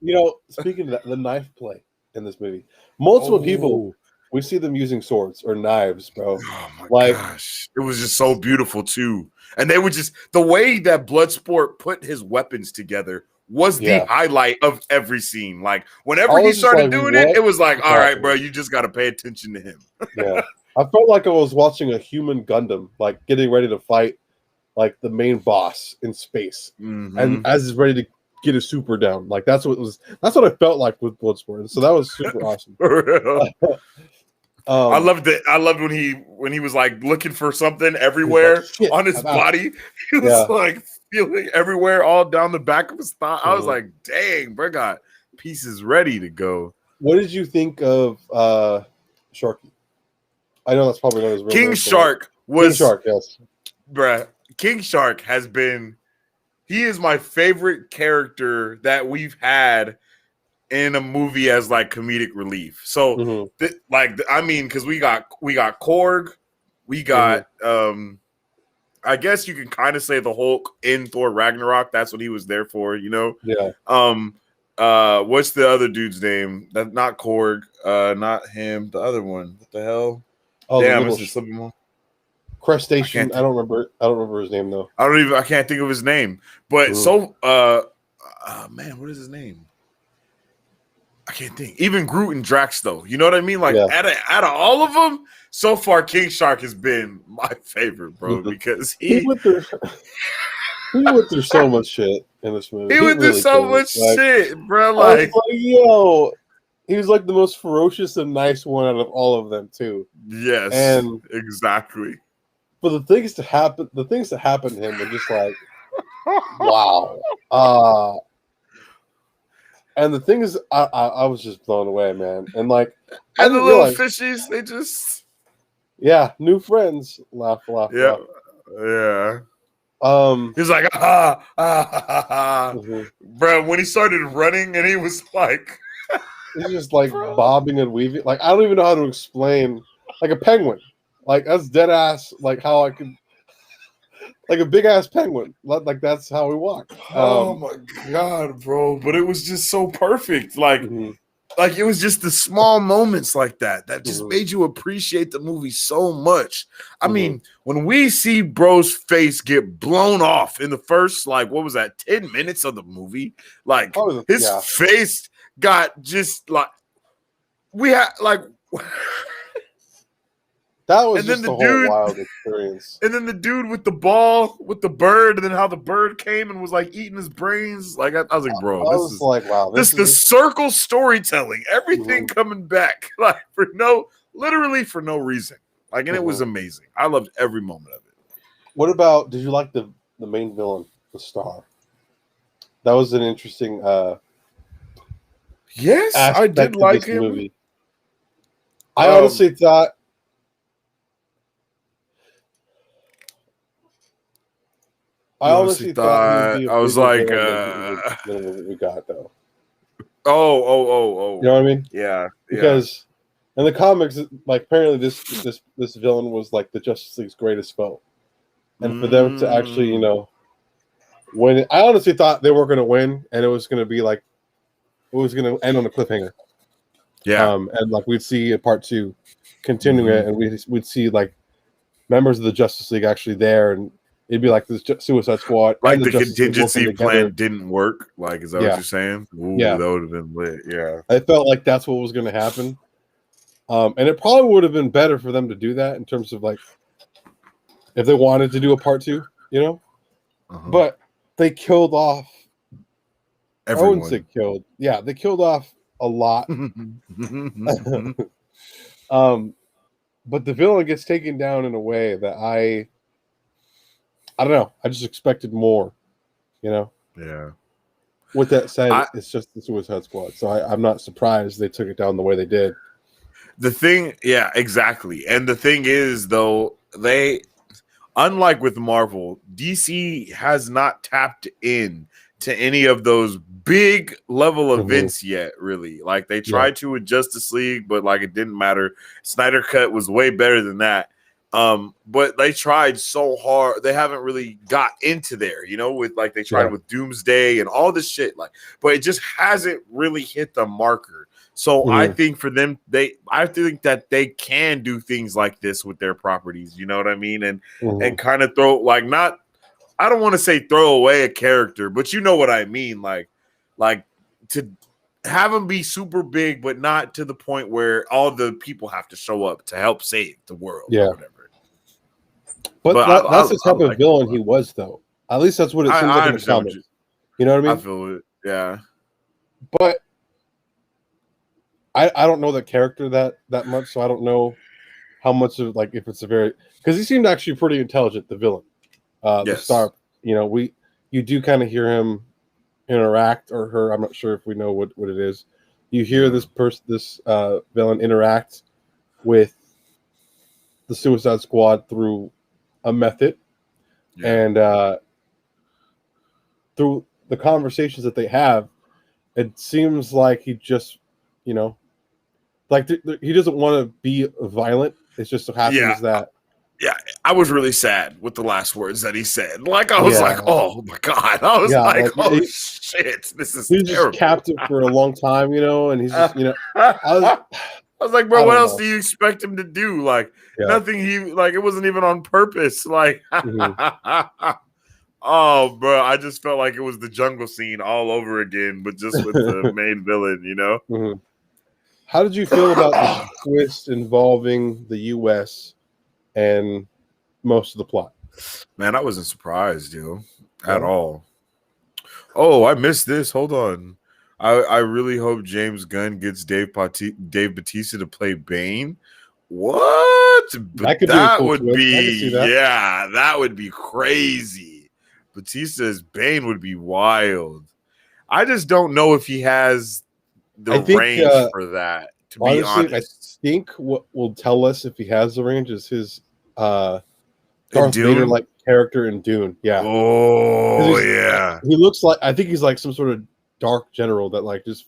Speaker 2: Speaking of that, the knife play in this movie. Multiple people, we see them using swords or knives, bro.
Speaker 1: Oh my gosh. It was just so beautiful too. And they would just, the way that Bloodsport put his weapons together was the highlight of every scene. Like, whenever he started doing it, it was like, all right, bro, you just got to pay attention to him.
Speaker 2: Yeah. I felt like I was watching a human Gundam, like getting ready to fight, like the main boss in space. And as he's ready to get his super down. Like, that's what I felt like with Bloodsport. So that was super awesome.
Speaker 1: I loved it. I loved when he was like looking for something everywhere on his body. He was like feeling everywhere, all down the back of his thigh. I was like, "Dang, bro, got pieces ready to go."
Speaker 2: What did you think of Sharky? I know that's probably not his real
Speaker 1: King
Speaker 2: name,
Speaker 1: Shark
Speaker 2: was King Shark. Yes,
Speaker 1: bruh. King Shark has been. He is my favorite character that we've had in a movie as like comedic relief. So because we got Korg, we got I guess you can kind of say the Hulk in Thor Ragnarok. That's what he was there for,
Speaker 2: Yeah.
Speaker 1: What's the other dude's name? That's not Korg, not him, the other one. What the hell?
Speaker 2: Oh,
Speaker 1: damn, it's just something more.
Speaker 2: Crestation. I don't remember his name though.
Speaker 1: I can't think of his name. But man, what is his name? I can't think. Even Groot and Drax, though. You know what I mean? Like,
Speaker 2: Yeah.
Speaker 1: out of all of them, so far, King Shark has been my favorite, bro, because
Speaker 2: he went through so much shit in this movie.
Speaker 1: he went through
Speaker 2: really
Speaker 1: so
Speaker 2: did.
Speaker 1: much
Speaker 2: Like,
Speaker 1: shit, bro.
Speaker 2: I was
Speaker 1: Like,
Speaker 2: like, yo, he was like the most ferocious and nice one out of all of them, too.
Speaker 1: yes,
Speaker 2: And
Speaker 1: exactly.
Speaker 2: but the things that happened to him were just like, wow. And the thing is, I was just blown away, man. And like, I
Speaker 1: And the
Speaker 2: didn't
Speaker 1: little
Speaker 2: realize,
Speaker 1: fishies, they just,
Speaker 2: new friends, laugh,
Speaker 1: yeah, yeah.
Speaker 2: laugh.
Speaker 1: He's like, ah.
Speaker 2: Mhm.
Speaker 1: Bro, when he started running and he was like,
Speaker 2: He's just like
Speaker 1: bro.
Speaker 2: bobbing and weaving. Like, I don't even know how to explain, like a penguin. Like, that's dead ass. Like, how I could, like a big ass penguin. Like, that's how we walk.
Speaker 1: Oh my God, bro. But it was just so perfect.
Speaker 2: Mhm.
Speaker 1: Like it was just the small moments like that just
Speaker 2: Mhm.
Speaker 1: made you appreciate the movie so much. I
Speaker 2: Mhm.
Speaker 1: mean, when we see bro's face get blown off in the first, like, what was that, 10 minutes of the movie? Like, his
Speaker 2: Yeah.
Speaker 1: face got just like, we had, like,
Speaker 2: That was
Speaker 1: and then
Speaker 2: just
Speaker 1: the
Speaker 2: a whole
Speaker 1: dude,
Speaker 2: wild experience.
Speaker 1: and then the dude with the ball, with the bird, and then how the bird came and was like eating his brains. Like, I was like,
Speaker 2: I
Speaker 1: bro,
Speaker 2: was like, wow,
Speaker 1: this the circle storytelling, everything
Speaker 2: Mhm.
Speaker 1: coming back, like literally for no reason. Like, and it was amazing. I loved every moment of it.
Speaker 2: What about, did you like the main villain, the Star? That was an interesting
Speaker 1: Yes, I
Speaker 2: aspect
Speaker 1: did
Speaker 2: of
Speaker 1: like
Speaker 2: this
Speaker 1: him.
Speaker 2: movie. I honestly thought he would be a
Speaker 1: I was
Speaker 2: bigger
Speaker 1: like,
Speaker 2: villain than what we got, though.
Speaker 1: oh.
Speaker 2: You know what I mean?
Speaker 1: Yeah.
Speaker 2: Because in the comics, like, apparently this villain was like the Justice League's greatest foe, and for them to actually, win, I honestly thought they were going to win, and it was going to be like, it was going to end on a cliffhanger.
Speaker 1: Yeah.
Speaker 2: And like we'd see in part 2, continuing it, and we'd see like members of the Justice League actually there, and it'd be like this Suicide Squad
Speaker 1: Like
Speaker 2: and the
Speaker 1: the
Speaker 2: Justice League working
Speaker 1: contingency
Speaker 2: together.
Speaker 1: plan didn't work. Like, is that what
Speaker 2: Yeah.
Speaker 1: you're saying? Ooh,
Speaker 2: Yeah.
Speaker 1: that would have been lit. Yeah.
Speaker 2: I felt like that's what was going to happen. And it probably would have been better for them to do that in terms of like, if they wanted to do a part 2, but they killed off
Speaker 1: Everyone.
Speaker 2: I wouldn't say killed. Yeah, they killed off a lot. But the villain gets taken down in a way that I don't know. I just expected more,
Speaker 1: Yeah.
Speaker 2: With that said, it's just the Suicide Squad, so I'm not surprised they took it down the way they did.
Speaker 1: The thing, yeah, exactly. And the thing is, though, unlike with Marvel, DC has not tapped in to any of those big level events yet, really. Like, they tried to with Justice League, but like it didn't matter. Snyder Cut was way better than that. But they tried so hard. They haven't really got into there, with like they tried with Doomsday and all this shit. Like, but it just hasn't really hit the marker. So I think for them, I think that they can do things like this with their properties. You know what I mean? And kind of throw, like, not, I don't want to say throw away a character, but you know what I mean? Like to have them be super big, but not to the point where all the people have to show up to help save the world or whatever.
Speaker 2: But that's the type of villain he was, though. At least that's what it seems like in the comics. You know what I mean?
Speaker 1: I feel it. Yeah.
Speaker 2: But I don't know the character that much, so I don't know how much of, like, if it's a very, because he seemed actually pretty intelligent, the villain. The Star, you do kind of hear him interact, or her, I'm not sure if we know what it is. You hear this villain interact with the Suicide Squad through a method, and through the conversations that they have, it seems like he just, like he doesn't want to be violent. It just so happens that.
Speaker 1: Yeah, I was really sad with the last words that he said. Like, I was like, oh my God. I was like, oh shit, this is
Speaker 2: He's
Speaker 1: terrible.
Speaker 2: Just captive for a long time, and he's just,
Speaker 1: I was like, bro, what else do you expect him to do? Like, nothing. It wasn't even on purpose. Like, Oh, bro, I just felt like it was the jungle scene all over again, but just with the main villain, you know?
Speaker 2: Mhm. How did you feel about the twist involving the U.S. and most of the plot?
Speaker 1: Man, I wasn't surprised, at
Speaker 2: No?
Speaker 1: all. Oh, I missed this. Hold on. I really hope James Gunn gets Dave Bautista to play Bane. What?
Speaker 2: That
Speaker 1: But
Speaker 2: could be a
Speaker 1: that
Speaker 2: cool
Speaker 1: would
Speaker 2: twist. I can see that.
Speaker 1: that would be crazy. Batista as Bane would be wild. I just don't know if he has the
Speaker 2: I think,
Speaker 1: range for that, to be
Speaker 2: honestly, I
Speaker 1: honest.
Speaker 2: think what will tell us if he has the range is his
Speaker 1: In
Speaker 2: Darth Vader
Speaker 1: Dune?
Speaker 2: like character in Dune. Yeah.
Speaker 1: Oh,
Speaker 2: Because
Speaker 1: yeah.
Speaker 2: he looks like, I think he's like some sort of dark general that like just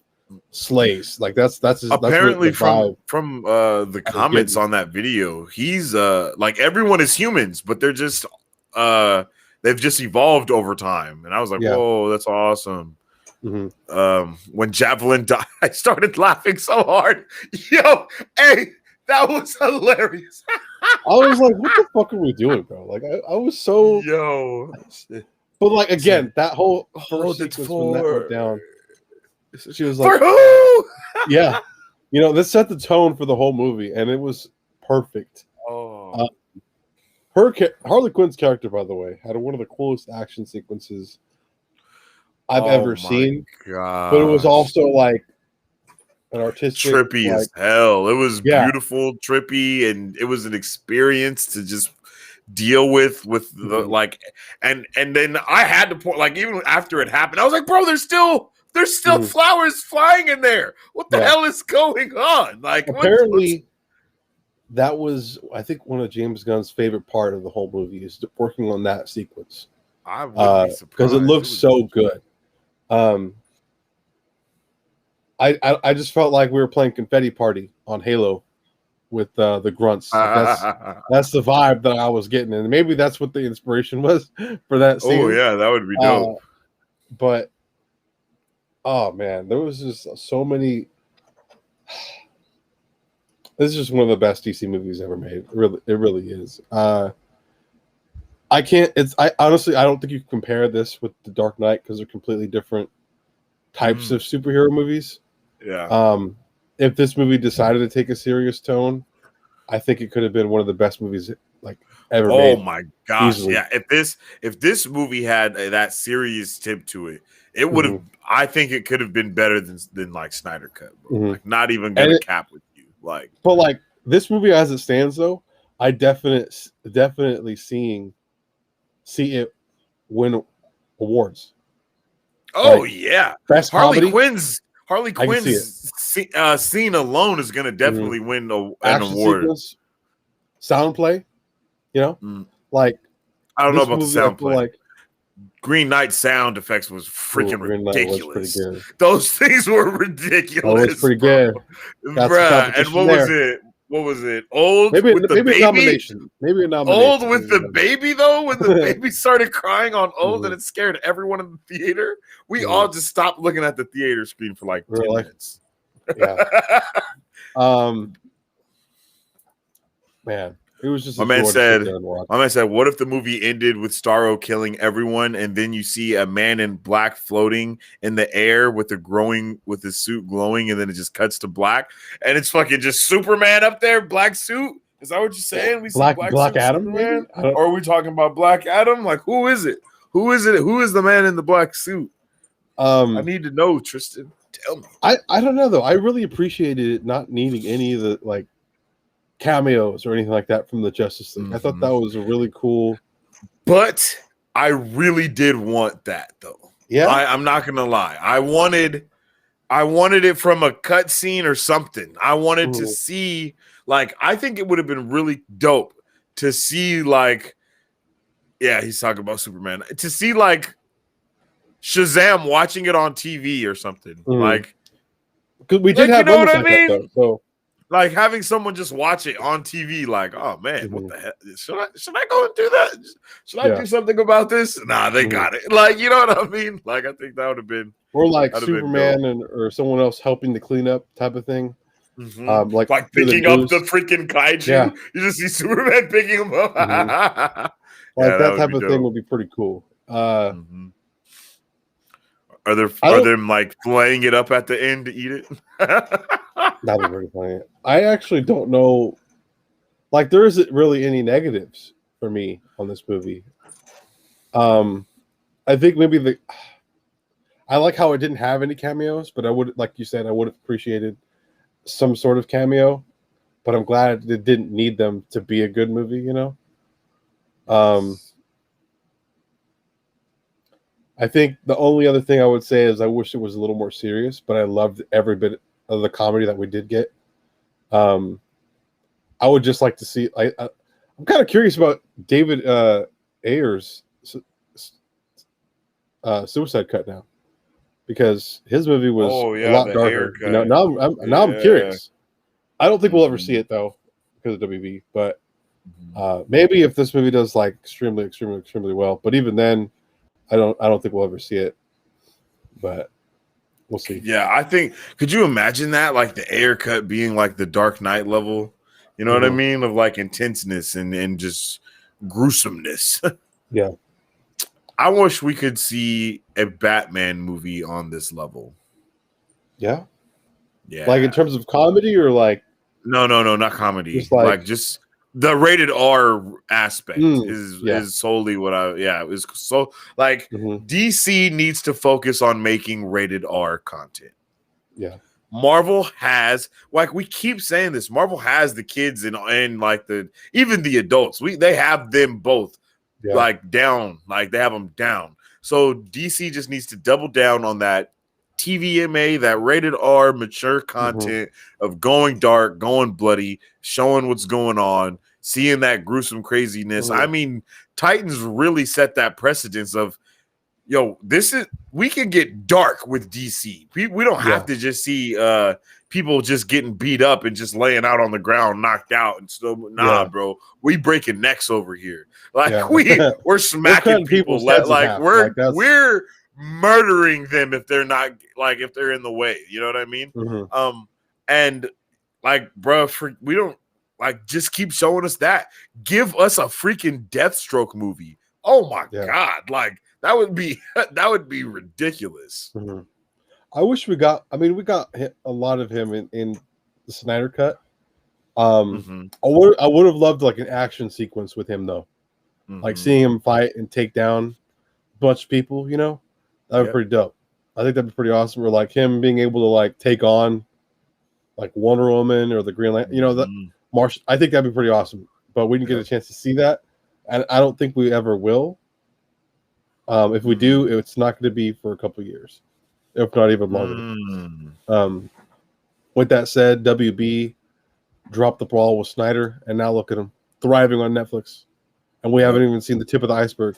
Speaker 2: slays. Like that's his, that's what the
Speaker 1: Apparently
Speaker 2: vibe
Speaker 1: from the
Speaker 2: I was
Speaker 1: comments
Speaker 2: getting.
Speaker 1: on that video, he's like everyone is humans, but they're just they've just evolved over time. And I was like,
Speaker 2: Yeah.
Speaker 1: whoa, that's awesome.
Speaker 2: Mm-hmm.
Speaker 1: When Javelin died, I started laughing so hard. Yo, hey, that was hilarious.
Speaker 2: I was like, what the fuck are we doing, bro? Like I was so,
Speaker 1: Yo,
Speaker 2: but like again, that whole
Speaker 1: hold
Speaker 2: first
Speaker 1: it
Speaker 2: sequence when that went
Speaker 1: for
Speaker 2: down, she was
Speaker 1: for
Speaker 2: like,
Speaker 1: who?
Speaker 2: yeah, this set the tone for the whole movie, and it was perfect.
Speaker 1: Oh,
Speaker 2: Harley Quinn's character, by the way, had one of the coolest action sequences I've
Speaker 1: oh
Speaker 2: ever
Speaker 1: my
Speaker 2: seen, but it was
Speaker 1: gosh.
Speaker 2: also like an artistic,
Speaker 1: Trippy
Speaker 2: like,
Speaker 1: as hell. It was
Speaker 2: yeah,
Speaker 1: beautiful, trippy, and it was an experience to just deal with the
Speaker 2: mhm,
Speaker 1: like and then I had to point, like, even after it happened, I was like, bro, there's still
Speaker 2: mhm,
Speaker 1: flowers flying in there. What the
Speaker 2: yeah.
Speaker 1: hell is going on? Like, what's
Speaker 2: Apparently, that was, I think, one of James Gunn's favorite part of the whole movie is working on that sequence
Speaker 1: I wouldn't be
Speaker 2: because it
Speaker 1: surprised. It
Speaker 2: looks
Speaker 1: was
Speaker 2: so good. Um, I just felt like we were playing Confetti Party on Halo with the grunts. Like that's the vibe that I was getting, and maybe that's what the inspiration was for that
Speaker 1: oh
Speaker 2: scene.
Speaker 1: yeah, that would be
Speaker 2: Uh,
Speaker 1: dope.
Speaker 2: but oh man, there was just so many. This is just one of the best DC movies ever made. It really is. I can't. I honestly, I don't think you can compare this with The Dark Knight because they're completely different types of superhero movies.
Speaker 1: Yeah.
Speaker 2: If this movie decided to take a serious tone, I think it could have been one of the best movies like ever
Speaker 1: Oh
Speaker 2: made.
Speaker 1: my gosh.
Speaker 2: Easily.
Speaker 1: Yeah. If this movie had that serious tip to it, it would have, I think it could have been better than like Snyder Cut, bro.
Speaker 2: Mhm.
Speaker 1: Like, not even gonna cap with you. Like,
Speaker 2: but like this movie as it stands though, I definitely see it win awards.
Speaker 1: oh
Speaker 2: Like
Speaker 1: yeah.
Speaker 2: best
Speaker 1: Harley
Speaker 2: comedy,
Speaker 1: Quinn's
Speaker 2: I can see it.
Speaker 1: scene alone is gonna definitely win an
Speaker 2: Action
Speaker 1: award.
Speaker 2: sequence, sound play, like
Speaker 1: I don't know
Speaker 2: this
Speaker 1: about the
Speaker 2: movie, I
Speaker 1: sound
Speaker 2: feel
Speaker 1: play.
Speaker 2: like
Speaker 1: Green Knight sound effects was freaking
Speaker 2: Green Knight was pretty
Speaker 1: ridiculous.
Speaker 2: good.
Speaker 1: Those things were
Speaker 2: That
Speaker 1: ridiculous.
Speaker 2: was pretty
Speaker 1: bro.
Speaker 2: good. Got some
Speaker 1: Bruh. And
Speaker 2: competition there.
Speaker 1: what was it? Old
Speaker 2: Maybe
Speaker 1: with the
Speaker 2: a
Speaker 1: baby?
Speaker 2: nomination. Maybe a nomination.
Speaker 1: Old with the baby, though, when the baby started crying on Old and
Speaker 2: Mhm.
Speaker 1: it scared everyone in the theater. We
Speaker 2: Mhm.
Speaker 1: all just stopped looking at the theater screen for like 10 minutes.
Speaker 2: Yeah. Man, it was just
Speaker 1: My
Speaker 2: a
Speaker 1: man
Speaker 2: joy to sit
Speaker 1: said,
Speaker 2: there and watch.
Speaker 1: what if the movie ended with Starro killing everyone, and then you see a man in black floating in the air with his suit glowing, and then it just cuts to black, and it's fucking just Superman up there, black suit? Is that what you're saying? We see
Speaker 2: Black
Speaker 1: suit
Speaker 2: Adam,
Speaker 1: Superman?
Speaker 2: maybe?
Speaker 1: Or are we talking about Black Adam? Like, who is it? Who is it? Who is the man in the black suit? I need to know, Tristan. Tell me.
Speaker 2: I don't know though. I really appreciated it not needing any of the like cameos or anything like that from the Justice League. I thought that was a really cool.
Speaker 1: But I really did want that though.
Speaker 2: Yeah,
Speaker 1: I'm not gonna lie. I wanted it from a cutscene or something. I wanted to see, like, I think it would have been really dope to see, like, yeah, he's talking about Superman. To see like Shazam watching it on TV or something. Like,
Speaker 2: because we did have
Speaker 1: you know
Speaker 2: moments
Speaker 1: what I
Speaker 2: like
Speaker 1: mean?
Speaker 2: that, though, so.
Speaker 1: Like having someone just watch it on TV, like, oh man, what the hell? Should I go and do that? Should I do something about this? Nah, they got it. Like, you know what I mean? Like, I think that would have been,
Speaker 2: or like Superman or someone else helping to clean up type of thing.
Speaker 1: Like picking up the freaking kaiju.
Speaker 2: Yeah.
Speaker 1: You just see Superman picking him up.
Speaker 2: Like that type of thing would be pretty cool.
Speaker 1: Mm-hmm. Are there
Speaker 2: I
Speaker 1: are
Speaker 2: don't.
Speaker 1: them like flaying it up at the end to eat it?
Speaker 2: That'd be pretty funny. I actually don't know. Like, there isn't really any negatives for me on this movie. I think maybe I like how it didn't have any cameos, but I would, like you said, I would have appreciated some sort of cameo. But I'm glad it didn't need them to be a good movie. You know. I think the only other thing I would say is I wish it was a little more serious, but I loved every bit of the comedy that we did get. Um, I would just like to see. I'm kind of curious about David Ayer's Suicide Cut now, because his movie was
Speaker 1: Oh
Speaker 2: a
Speaker 1: yeah,
Speaker 2: lot
Speaker 1: the
Speaker 2: darker. You know,
Speaker 1: haircut.
Speaker 2: now I'm
Speaker 1: Yeah.
Speaker 2: curious. I don't think we'll ever
Speaker 1: Mhm.
Speaker 2: see it though because of WB, but
Speaker 1: Mhm.
Speaker 2: maybe if this movie does like extremely well. But even then, I don't think we'll ever see it. But we'll see.
Speaker 1: Yeah, I think. Could you imagine that, like the haircut being like the Dark Knight level? You know what I
Speaker 2: Hmm.
Speaker 1: mean, of like intenseness and just gruesomeness.
Speaker 2: Yeah,
Speaker 1: I wish we could see a Batman movie on this level.
Speaker 2: yeah. Like in
Speaker 1: Yeah.
Speaker 2: terms of comedy or like
Speaker 1: No, not comedy.
Speaker 2: just like
Speaker 1: Like just the rated R aspect is
Speaker 2: yeah.
Speaker 1: solely what I is so like
Speaker 2: Hmm.
Speaker 1: DC needs to focus on making rated R content.
Speaker 2: Yeah.
Speaker 1: Marvel has, like we keep saying this, Marvel has the kids and like the even the adults. They have them both
Speaker 2: Yeah.
Speaker 1: like down, like they have them down. So DC just needs to double down on that TVMA, that rated R mature
Speaker 2: Hmm.
Speaker 1: content of going dark, going bloody, showing what's going on, seeing that gruesome craziness. I
Speaker 2: Hmm.
Speaker 1: mean, Titans really set that precedence of yo, we can get dark with DC. We don't have
Speaker 2: Yeah.
Speaker 1: to just see people just getting beat up and just laying out on the ground, knocked out and stuff. Nah,
Speaker 2: Yeah.
Speaker 1: bro, we breaking necks over here. Like
Speaker 2: Yeah.
Speaker 1: we're
Speaker 2: We're
Speaker 1: smacking
Speaker 2: cutting
Speaker 1: people.
Speaker 2: people's heads in
Speaker 1: Like
Speaker 2: half. Like that's
Speaker 1: we're murdering them if they're not like if they're in the way. You know what I mean?
Speaker 2: hmm
Speaker 1: And like, bro, we don't like just keep showing us that. Give us a freaking Deathstroke movie. Oh my
Speaker 2: yeah.
Speaker 1: god, like that would be that would be ridiculous.
Speaker 2: Hmm. I wish we got. I mean, we got a lot of him in the Snyder cut.
Speaker 1: Mm-hmm.
Speaker 2: I would have loved like an action sequence with him though, like
Speaker 1: Mm-hmm.
Speaker 2: seeing him fight and take down a bunch of people. You know, that would be
Speaker 1: Yep.
Speaker 2: pretty dope. I think that'd be pretty awesome. Or like him being able to like take on like Wonder Woman or the Green Lantern. You know, that
Speaker 1: Mm-hmm.
Speaker 2: Marsh. I think that'd be pretty awesome. But we didn't get a
Speaker 1: Yep.
Speaker 2: chance to see that, and I don't think we ever will. If we do, it's not going to be for a couple of years, if not even longer.
Speaker 1: Mm-hmm.
Speaker 2: Um, with that said, WB dropped the ball with Snyder, and now look at him thriving on Netflix, and we haven't
Speaker 1: Yep.
Speaker 2: even seen the tip of the iceberg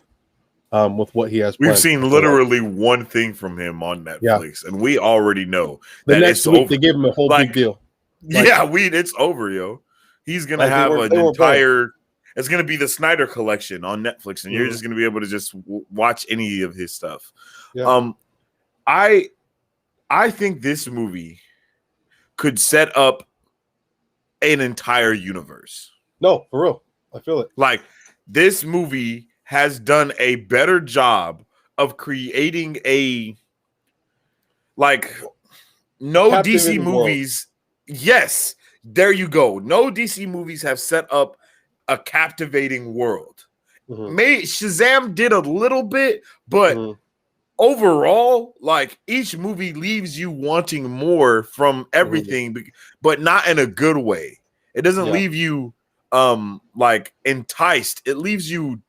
Speaker 2: with what he has
Speaker 1: We've
Speaker 2: planned.
Speaker 1: seen
Speaker 2: I feel like.
Speaker 1: literally one thing from him on
Speaker 2: Yeah,
Speaker 1: Netflix, and we already know
Speaker 2: the
Speaker 1: that
Speaker 2: next
Speaker 1: it's
Speaker 2: week they
Speaker 1: over.
Speaker 2: gave him a whole big
Speaker 1: Like,
Speaker 2: deal. Like,
Speaker 1: yeah, it's over, yo. He's gonna
Speaker 2: like they
Speaker 1: have
Speaker 2: weren't
Speaker 1: an
Speaker 2: they weren't playing.
Speaker 1: entire. It's gonna be the Snyder collection on Netflix, and you're
Speaker 2: Mhm.
Speaker 1: just gonna be able to just watch any of his stuff.
Speaker 2: Yeah.
Speaker 1: Um, I I think this movie could set up an entire universe.
Speaker 2: No, for real. I feel it.
Speaker 1: Like this movie has done a better job of creating a like no DC
Speaker 2: Captivating world.
Speaker 1: movies. Yes, there you go. No DC movies have set up a captivating world.
Speaker 2: Hmm.
Speaker 1: Shazam did a little bit, but
Speaker 2: Hmm.
Speaker 1: overall, like each movie leaves you wanting more from
Speaker 2: Hmm.
Speaker 1: everything, but not in a good way. It doesn't
Speaker 2: Yeah.
Speaker 1: leave you like enticed. It leaves you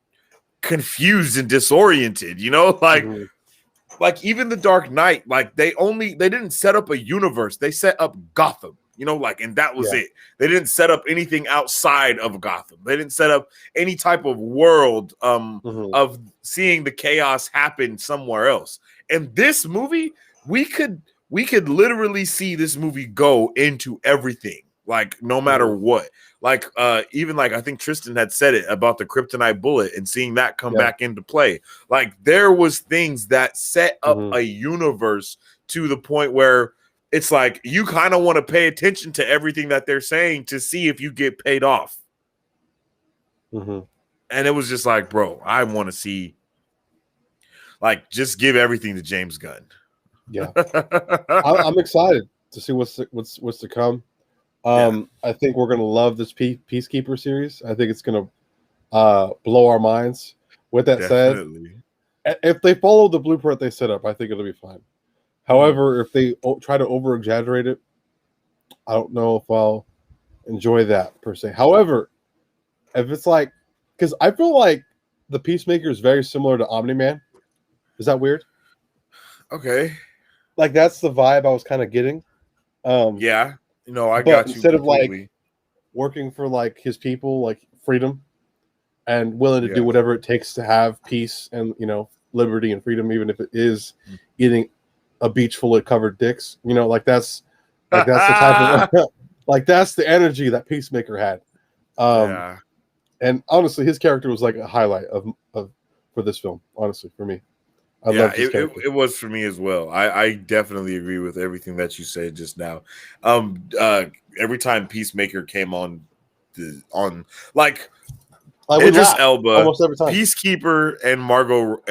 Speaker 1: confused and disoriented, you know?
Speaker 2: Hmm.
Speaker 1: Like even the Dark Knight, like they didn't set up a universe. They set up Gotham, you know, like and that was
Speaker 2: Yeah.
Speaker 1: it. They didn't set up anything outside of Gotham. They didn't set up any type of world
Speaker 2: Hmm.
Speaker 1: of seeing the chaos happen somewhere else. And this movie, we could literally see this movie go into everything, like no matter
Speaker 2: Hmm.
Speaker 1: what. Like even like I think Tristan had said it about the kryptonite bullet and seeing that come
Speaker 2: Yeah.
Speaker 1: back into play. Like there was things that set up
Speaker 2: Hmm.
Speaker 1: a universe to the point where it's like you kind of want to pay attention to everything that they're saying to see if you get paid off.
Speaker 2: Hmm.
Speaker 1: And it was just like, bro, I want to see Like, just give everything to James Gunn.
Speaker 2: Yeah, I'm excited to see what's to come. I think we're gonna love this Peacekeeper series. I think it's gonna blow our minds. With that
Speaker 1: Definitely.
Speaker 2: said, if they follow the blueprint they set up, I think it'll be fine. However, if they try to over exaggerate it, I don't know if I'll enjoy that per se. However, if it's like, because I feel like the Peacemaker is very similar to Omni-Man. Is that weird?
Speaker 1: Okay.
Speaker 2: Like that's the vibe I was kind of getting.
Speaker 1: Yeah. I
Speaker 2: but
Speaker 1: got you
Speaker 2: instead
Speaker 1: completely.
Speaker 2: of like working for like his people, like freedom, and willing to do whatever it takes to have peace and liberty and freedom, even if it is eating a beach full of covered dicks. Like that's the type of like that's the energy that Peacemaker had. And honestly, his character was like a highlight of for this film. Honestly, for me, I love his character.
Speaker 1: It was for me as well. I definitely agree with everything that you said just now. Every time Peacemaker came on like Idris Elba,
Speaker 2: almost every time.
Speaker 1: Peacekeeper, and Margot,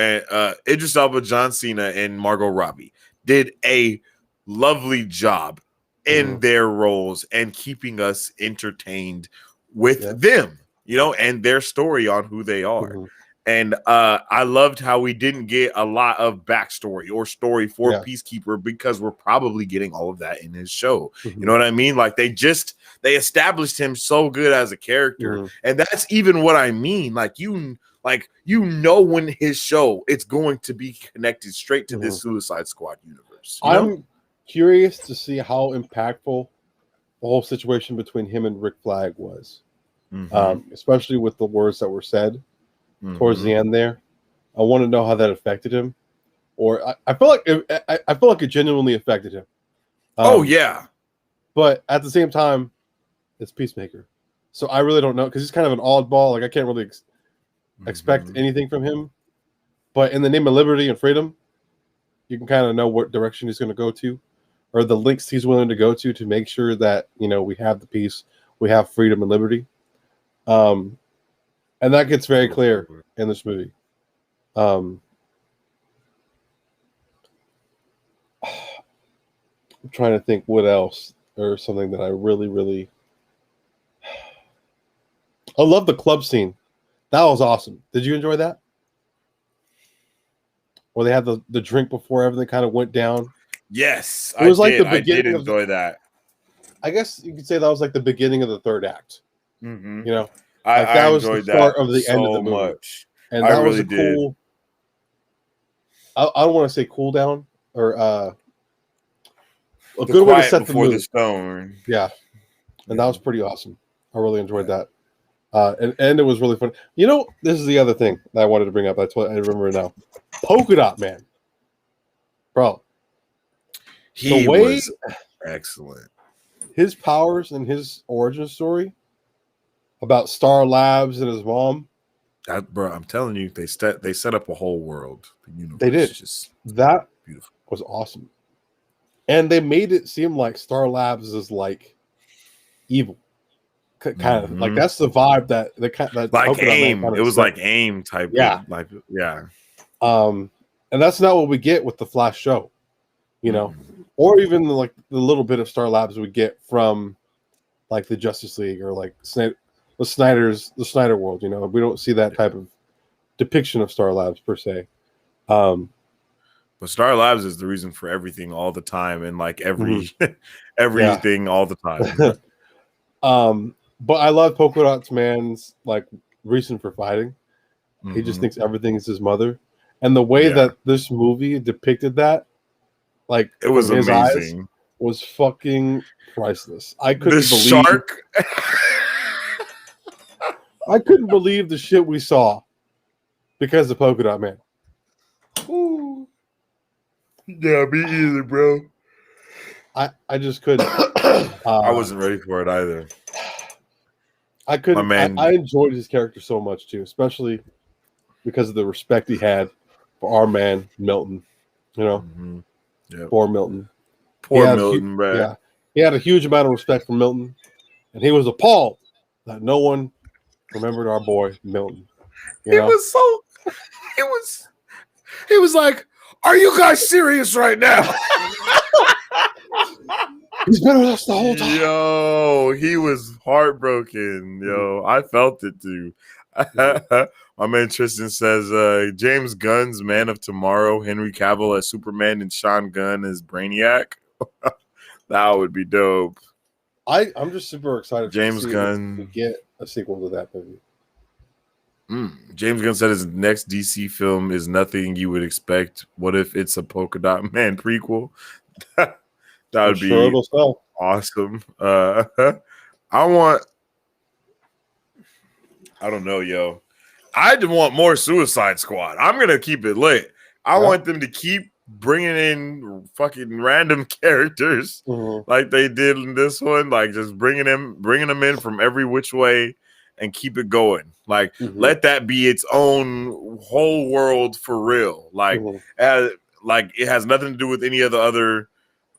Speaker 1: Idris Elba, John Cena, and Margot Robbie did a lovely job in their roles and keeping us entertained with them, and their story on who they are. And I loved how we didn't get a lot of backstory or story for Peacekeeper because we're probably getting all of that in his show. You know what I mean? Like they established him so good as a character, and that's even what I mean. Like when his show it's going to be connected straight to this Suicide Squad universe.
Speaker 2: I'm curious to see how impactful the whole situation between him and Rick Flag was, especially with the words that were said towards the end there. I want to know how that affected him, or I feel like it genuinely affected him. But at the same time, it's Peacemaker, so I really don't know because he's kind of an oddball. Like I can't really expect anything from him. But in the name of liberty and freedom, you can kind of know what direction he's going to go to, or the links he's willing to go to make sure that we have the peace, we have freedom and liberty. And that gets very clear in this movie. I'm trying to think what else or something that I really, really. I love the club scene. That was awesome. Did you enjoy that? Where they had the drink before everything kind of went down.
Speaker 1: Yes,
Speaker 2: it was like the beginning.
Speaker 1: I did enjoy that.
Speaker 2: I guess you could say that was like the beginning of the third act.
Speaker 1: I
Speaker 2: was the start of the end of the movie.
Speaker 1: Much.
Speaker 2: And that was a cool. I don't want to say cool down or a good way to set the mood.
Speaker 1: The stone.
Speaker 2: Yeah, and that was pretty awesome. I really enjoyed that. And it was really fun. This is the other thing that I wanted to bring up. I remember now. Polka Dot Man, bro.
Speaker 1: He was excellent.
Speaker 2: His powers and his origin story about Star Labs and his mom.
Speaker 1: Bro, I'm telling you, they set up a whole world. The universe.
Speaker 2: They did. That
Speaker 1: beautiful.
Speaker 2: Was awesome, and they made it seem like Star Labs is like evil. Kind of like that's the vibe that
Speaker 1: like AIM. It was like AIM type.
Speaker 2: Yeah, and that's not what we get with the Flash show, or even like the little bit of Star Labs we get from like the Justice League or like the Snyder world. We don't see that type of depiction of Star Labs per se.
Speaker 1: But Star Labs is the reason for everything all the time, and like everything all the time.
Speaker 2: But I love Polka Dots Man's like reason for fighting. He just thinks everything is his mother, and the way that this movie depicted that, like
Speaker 1: it was
Speaker 2: his
Speaker 1: amazing,
Speaker 2: eyes, was fucking priceless. I couldn't believe
Speaker 1: shark.
Speaker 2: I couldn't believe the shit we saw because of Polka Dot Man.
Speaker 1: Ooh. Yeah, me either, bro.
Speaker 2: I just couldn't.
Speaker 1: I wasn't ready for it either.
Speaker 2: I couldn't. I enjoyed his character so much too, especially because of the respect he had for our man Milton. Poor Milton.
Speaker 1: Poor Milton, man.
Speaker 2: Yeah, he had a huge amount of respect for Milton, and he was appalled that no one remembered our boy Milton.
Speaker 1: It was. He was like, "Are you guys serious right now?"
Speaker 2: He's been with us the whole time.
Speaker 1: Yo, he was heartbroken. Yo, I felt it too. My man Tristan says James Gunn's Man of Tomorrow, Henry Cavill as Superman, and Sean Gunn as Brainiac. That would be dope.
Speaker 2: I'm just super excited.
Speaker 1: James
Speaker 2: to
Speaker 1: Gunn
Speaker 2: get a sequel to that movie.
Speaker 1: James Gunn said his next DC film is nothing you would expect. What if it's a Polka Dot Man prequel? That would be
Speaker 2: it'll sell.
Speaker 1: Awesome. I don't know, yo. I want more Suicide Squad. I'm gonna keep it lit. I want them to keep bringing in fucking random characters like they did in this one. Like just bringing them in from every which way and keep it going. Like let that be its own whole world for real. Like like it has nothing to do with any of the other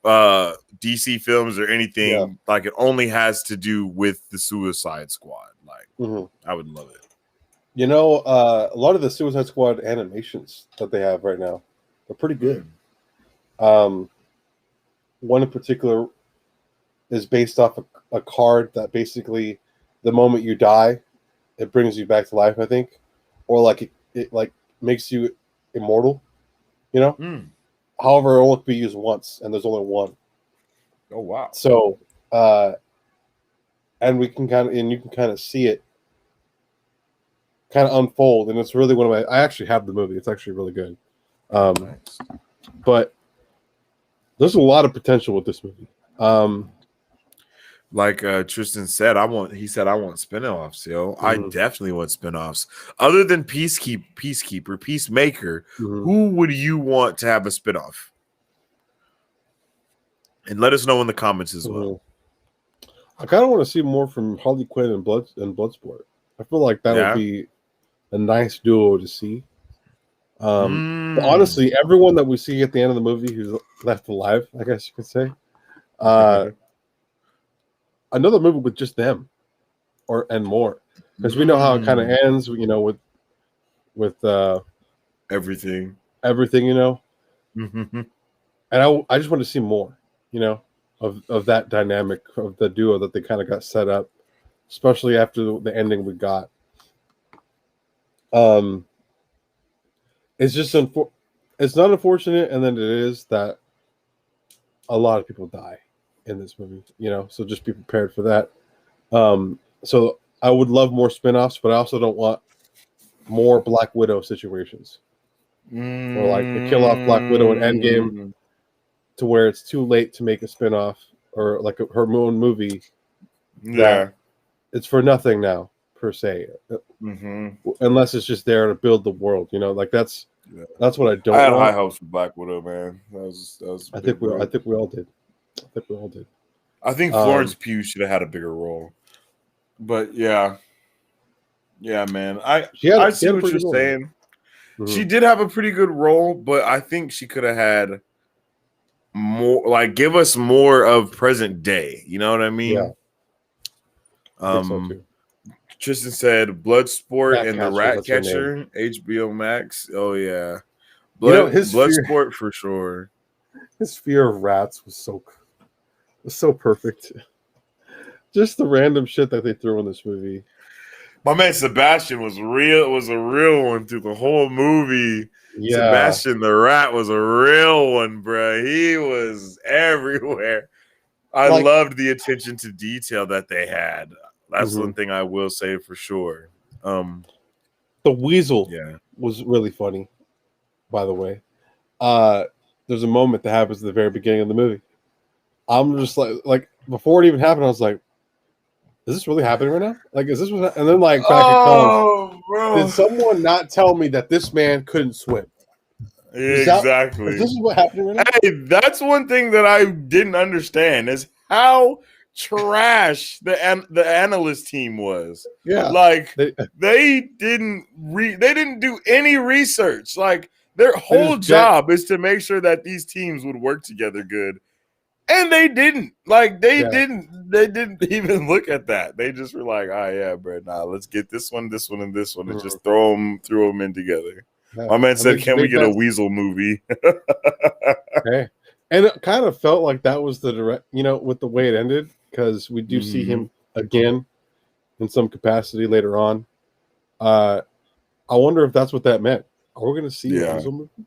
Speaker 1: DC films or anything.
Speaker 2: Yeah.
Speaker 1: Like it only has to do with the Suicide Squad. Like I would love it.
Speaker 2: You know, a lot of the Suicide Squad animations that they have right now are pretty good. One in particular is based off a card that basically the moment you die, it brings you back to life, I think. Or like it like makes you immortal, you know? However, it will only be used once, and there's only one.
Speaker 1: Oh wow!
Speaker 2: So, and you can kind of see it, kind of unfold, and it's really one of my. I actually have the movie; it's actually really good.
Speaker 1: Nice.
Speaker 2: But there's a lot of potential with this movie.
Speaker 1: Like Tristan said, I want spinoffs, yo. I definitely want spinoffs. Other than Peacemaker, who would you want to have a spinoff? And let us know in the comments as well.
Speaker 2: I kind of want to see more from Harley Quinn and Bloodsport. I feel like that would be a nice duo to see. But honestly, everyone that we see at the end of the movie who's left alive, I guess you could say, another movie with just them, and more, because we know how it kind of ends. You know, with
Speaker 1: everything,
Speaker 2: you know. And I just want to see more, you know, of that dynamic of the duo that they kind of got set up, especially after the ending we got. It's just it's not unfortunate, and then it is that a lot of people die in this movie, you know, so just be prepared for that. So I would love more spin-offs, but I also don't want more Black Widow situations. Or like the kill off Black Widow in Endgame to where it's too late to make a spin-off, or like her own movie.
Speaker 1: Yeah.
Speaker 2: It's for nothing now, per se. Unless it's just there to build the world, you know, like that's what I don't want.
Speaker 1: I had high hopes for Black Widow, man. That was
Speaker 2: I think we all did.
Speaker 1: I think Florence Pugh should have had a bigger role. But yeah, man. I see what you're saying. She did have a pretty good role, but I think she could have had more, like give us more of present day. You know what I mean?
Speaker 2: Yeah. I think so too.
Speaker 1: Tristan said Bloodsport and the Ratcatcher, HBO Max. Oh yeah. Bloodsport for sure.
Speaker 2: His fear of rats was so perfect. Just the random shit that they threw in this movie.
Speaker 1: My man Sebastian was a real one through the whole movie. Yeah. Sebastian the rat was a real one, bro. He was everywhere. I loved the attention to detail that they had. That's one thing I will say for sure.
Speaker 2: The weasel was really funny, by the way. There's a moment that happens at the very beginning of the movie. I'm just like before it even happened, I was like, is this really happening right now? Like, is this what? And then like back at college,
Speaker 1: bro.
Speaker 2: Did someone not tell me that this man couldn't swim?
Speaker 1: Exactly.
Speaker 2: This is what happened right now?
Speaker 1: Hey, that's one thing that I didn't understand is how trash the analyst team was.
Speaker 2: Yeah,
Speaker 1: like they didn't do any research. Like their whole job is to make sure that these teams would work together good, and they didn't. Like they didn't even look at that. They just were like, "Oh yeah, bro, nah, let's get this one, and this one, and just threw them in together."
Speaker 2: Yeah.
Speaker 1: My man
Speaker 2: I
Speaker 1: said,
Speaker 2: think
Speaker 1: "Can we
Speaker 2: big
Speaker 1: get a
Speaker 2: bets.
Speaker 1: Weasel movie?"
Speaker 2: Okay. And it kind of felt like that was the direct, with the way it ended, because we do see him again in some capacity later on. I wonder if that's what that meant. Are we going to see a
Speaker 1: Yeah.
Speaker 2: Weasel movie?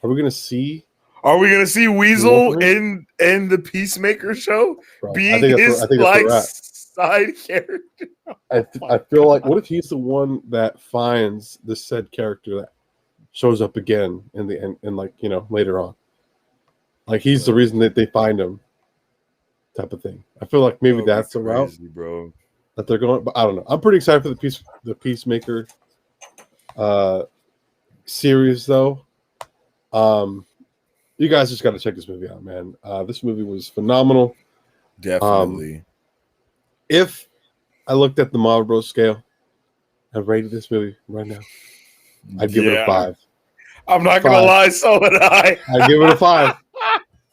Speaker 2: Are we going to see?
Speaker 1: Are we gonna see Weasel
Speaker 2: Wolverine?
Speaker 1: in the Peacemaker show,
Speaker 2: Bro,
Speaker 1: being
Speaker 2: I
Speaker 1: his
Speaker 2: think that's where
Speaker 1: like
Speaker 2: we're at.
Speaker 1: side character?
Speaker 2: I feel like, what if he's the one that finds the said character that shows up again in the end, and later on, like he's the reason that they find him, type of thing. I feel like
Speaker 1: That
Speaker 2: maybe
Speaker 1: would be
Speaker 2: that's the route
Speaker 1: crazy, bro.
Speaker 2: that they're going, but I don't know. I'm pretty excited for the Peacemaker series, though. You guys just got to check this movie out, man. This movie was phenomenal.
Speaker 1: Definitely.
Speaker 2: If I looked at the Marvel Bros scale and rated this movie right now, I'd give it a 5.
Speaker 1: I'm not gonna lie, so would I.
Speaker 2: I'd give it a 5.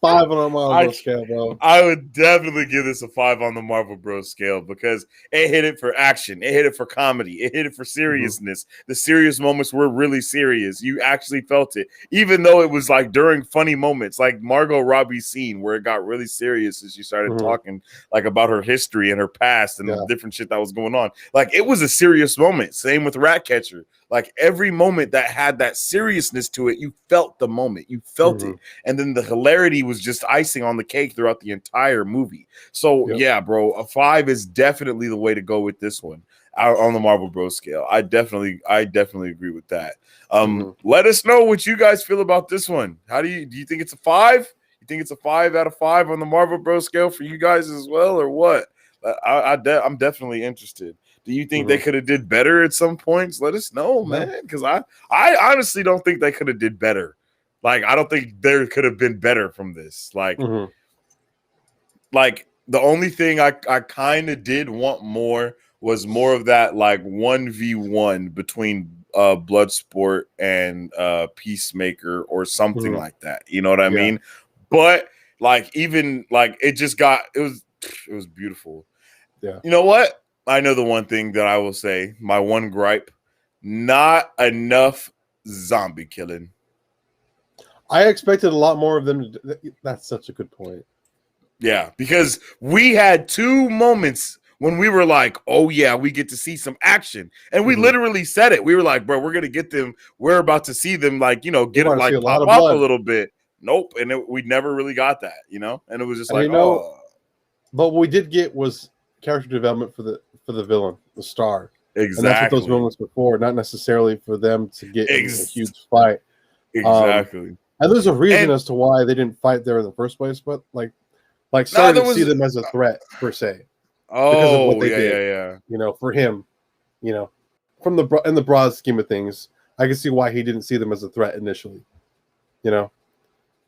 Speaker 2: 5 on a Marvel Bros scale, bro.
Speaker 1: I would definitely give this a 5 on the Marvel Bros scale because it hit it for action, it hit it for comedy, it hit it for seriousness. The serious moments were really serious. You actually felt it, even though it was like during funny moments, like Margot Robbie's scene where it got really serious as she started talking like about her history and her past and the different shit that was going on. Like it was a serious moment. Same with Ratcatcher. Like every moment that had that seriousness to it, you felt the moment, you felt it, and then the hilarity was just icing on the cake throughout the entire movie. So yeah, bro, a 5 is definitely the way to go with this one on the Marvel Bros scale. I definitely agree with that. Let us know what you guys feel about this one. Do you think it's a 5? You think it's a 5 out of 5 on the Marvel Bros scale for you guys as well, or what? I'm definitely interested. Do you think they could have did better at some points? Let us know, man, because I honestly don't think they could have did better. Like, I don't think there could have been better from this. Like, like the only thing I kind of did want more was more of that like 1v1 between Bloodsport and Peacemaker or something like that. You know what I mean? But like even like it was beautiful.
Speaker 2: Yeah.
Speaker 1: You know what? I know the one thing that I will say, my one gripe, not enough zombie killing.
Speaker 2: I expected a lot more of them. That's such a good point.
Speaker 1: Yeah, because we had 2 moments when we were like, oh yeah, we get to see some action. And we literally said it. We were like, bro, we're going to get them. We're about to see them like, get it like pop off a little bit. Nope. And we never really got that, And it was just like, oh.
Speaker 2: But what we did get was character development for the villain, the star.
Speaker 1: Exactly.
Speaker 2: And that's what those moments before, not necessarily for them to get in a huge fight.
Speaker 1: Exactly.
Speaker 2: And there's a reason as to why they didn't fight there in the first place, but starting to see them as a threat per se. Because of what they did. For him, from in the broad scheme of things, I can see why he didn't see them as a threat initially.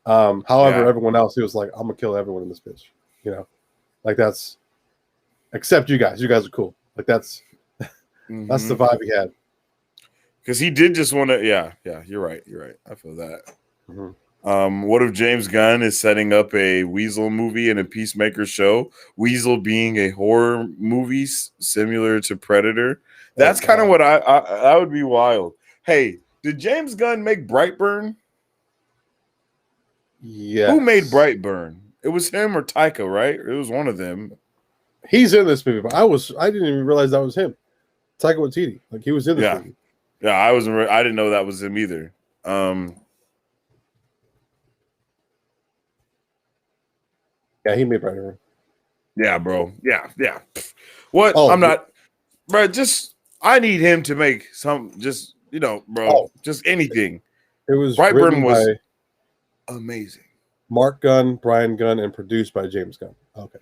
Speaker 2: However, everyone else, he was like, I'm gonna kill everyone in this bitch. Like that's except you guys. You guys are cool. Like that's that's the vibe he had.
Speaker 1: Because he did just want to, yeah, you're right. I feel that. What if James Gunn is setting up a Weasel movie and a Peacemaker show? Weasel being a horror movie similar to Predator. That's kind of what I would be wild. Hey, did James Gunn make Brightburn?
Speaker 2: Yeah.
Speaker 1: Who made Brightburn? It was him or Taika, right? It was one of them.
Speaker 2: He's in this movie, but I didn't even realize that was him. Taika Waititi, like he was in this movie.
Speaker 1: Yeah, I didn't know that was him either.
Speaker 2: Yeah, he made Brightburn.
Speaker 1: Yeah, bro. Yeah. What? I'm not, bro. Just I need him to make some, just just anything.
Speaker 2: It was
Speaker 1: Brightburn was amazing.
Speaker 2: Mark Gunn, Brian Gunn, and produced by James Gunn. Okay.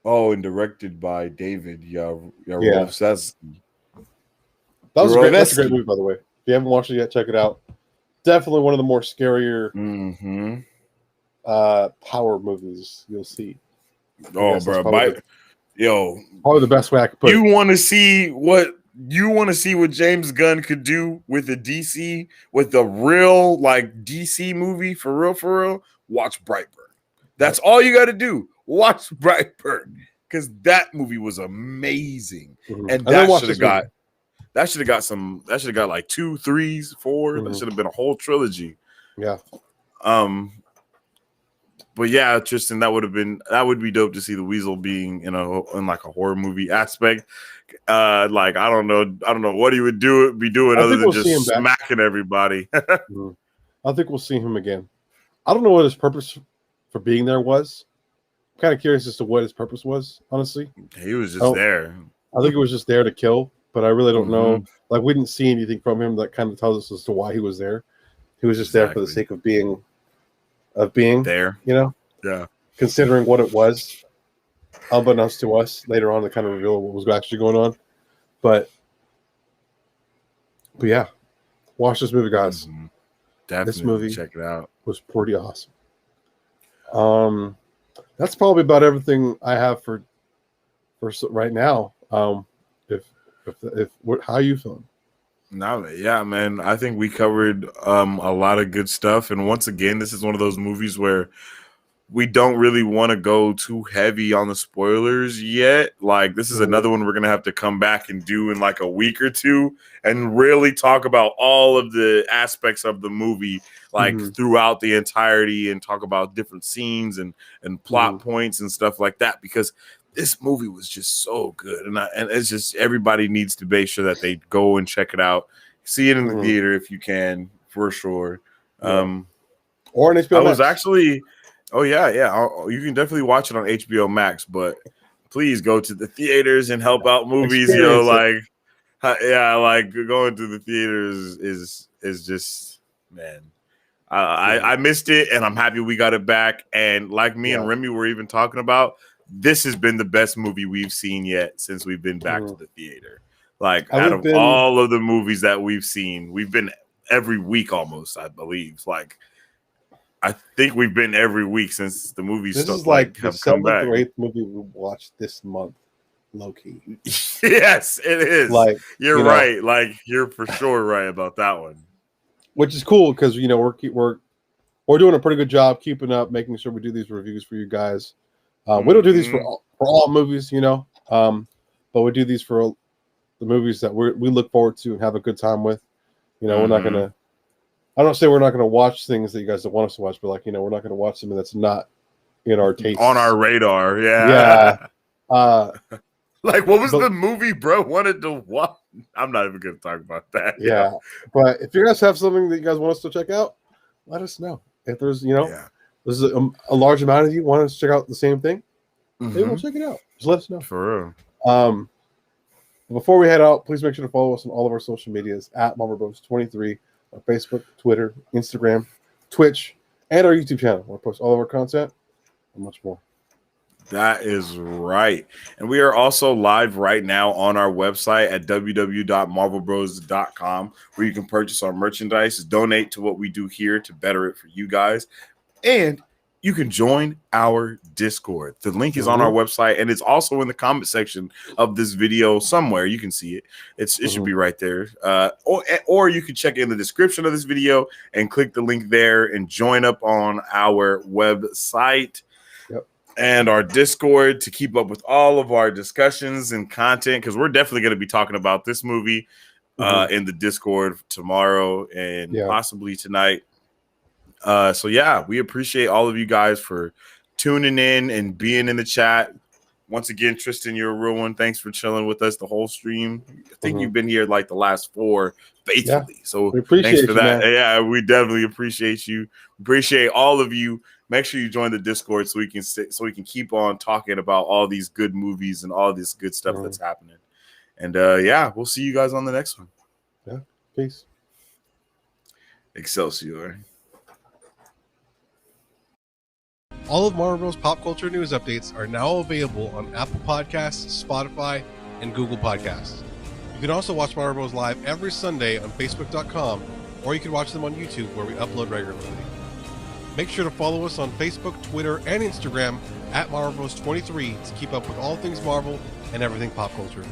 Speaker 1: Oh, and directed by David
Speaker 2: Yarovsky. That's a great movie, by the way. If you haven't watched it yet, check it out. Definitely one of the more scarier power movies you'll see.
Speaker 1: Oh, bro, probably
Speaker 2: the best way I could put it.
Speaker 1: You want to see what James Gunn could do with a DC, with a real like DC movie for real. Watch Brightburn. That's all you got to do. Watch Brightburn because that movie was amazing, and that should have got. That should have got some. That should have got like 2, 3s, 4. That should have been a whole trilogy.
Speaker 2: Yeah.
Speaker 1: But yeah, Tristan, that would be dope to see the Weasel being in like a horror movie aspect. Like I don't know what he would be doing other than just smacking everybody.
Speaker 2: I think we'll see him again. I don't know what his purpose for being there was. I'm kind of curious as to what his purpose was, honestly.
Speaker 1: He was just there.
Speaker 2: I think it was just there to kill, but I really don't know. Like, we didn't see anything from him that kind of tells us as to why he was there. He was just there for the sake of being
Speaker 1: there,
Speaker 2: you know?
Speaker 1: Yeah.
Speaker 2: Considering what it was, unbeknownst to us, later on to kind of reveal what was actually going on. But yeah, watch this movie, guys.
Speaker 1: Definitely
Speaker 2: this movie
Speaker 1: check it out.
Speaker 2: Was pretty awesome. That's probably about everything I have for right now. How are you feeling?
Speaker 1: No, yeah, man. I think we covered a lot of good stuff, and once again, this is one of those movies where we don't really want to go too heavy on the spoilers yet. Like, this is another one we're gonna have to come back and do in like a week or two, and really talk about all of the aspects of the movie, like throughout the entirety, and talk about different scenes and plot points and stuff like that, because this movie was just so good, and it's just everybody needs to make sure that they go and check it out, see it in the theater if you can, for sure.
Speaker 2: Or on HBO Max.
Speaker 1: You can definitely watch it on HBO Max, but please go to the theaters and help out movies. Like going to the theaters is just, man. I missed it, and I'm happy we got it back. And like me and Remy were even talking about, this has been the best movie we've seen yet since we've been back to the theater. Like, out of all of the movies that we've seen, we've been every week almost, I believe. Like, I think we've been every week since the movies
Speaker 2: have come back. The 8th movie we watched this month, low key.
Speaker 1: Yes, it is. Like, you're right. Like, you're for sure right about that one.
Speaker 2: Which is cool because we're doing a pretty good job keeping up, making sure we do these reviews for you guys. We don't do these for all movies, but we do these for the movies that we look forward to and have a good time with. We're not gonna. I don't say we're not gonna watch things that you guys don't want us to watch, but we're not gonna watch something that's not in our taste,
Speaker 1: on our radar. Yeah. Like, what was the movie bro wanted to watch? I'm not even gonna talk about that.
Speaker 2: Yeah, but if you guys have something that you guys want us to check out, let us know. If there's there's a large amount of you want us to check out the same thing, maybe we'll check it out. Just let us know.
Speaker 1: For real.
Speaker 2: Before we head out, please make sure to follow us on all of our social medias at MarvelBros23, our Facebook, Twitter, Instagram, Twitch, and our YouTube channel, where we post all of our content and much more.
Speaker 1: That is right. And we are also live right now on our website at www.marvelbros.com, where you can purchase our merchandise, donate to what we do here to better it for you guys, and you can join our Discord. The link is on our website, and it's also in the comment section of this video somewhere. You can see it. It should be right there. Or you can check in the description of this video and click the link there and join up on our website and our Discord to keep up with all of our discussions and content, because we're definitely going to be talking about this movie in the Discord tomorrow and possibly tonight. So yeah, we appreciate all of you guys for tuning in and being in the chat. Once again, Tristan, you're a real one. Thanks for chilling with us the whole stream. I think you've been here like the last 4 faithfully. So thanks for that. Man. Yeah, we definitely appreciate you. Appreciate all of you. Make sure you join the Discord so we can keep on talking about all these good movies and all this good stuff that's happening. And we'll see you guys on the next one.
Speaker 2: Yeah, peace.
Speaker 1: Excelsior.
Speaker 2: All of Marvel Bros. Pop culture news updates are now available on Apple Podcasts, Spotify, and Google Podcasts. You can also watch Marvel Bros. Live every Sunday on Facebook.com, or you can watch them on YouTube, where we upload regularly. Make sure to follow us on Facebook, Twitter, and Instagram at Marvel Bros. 23 to keep up with all things Marvel and everything pop culture.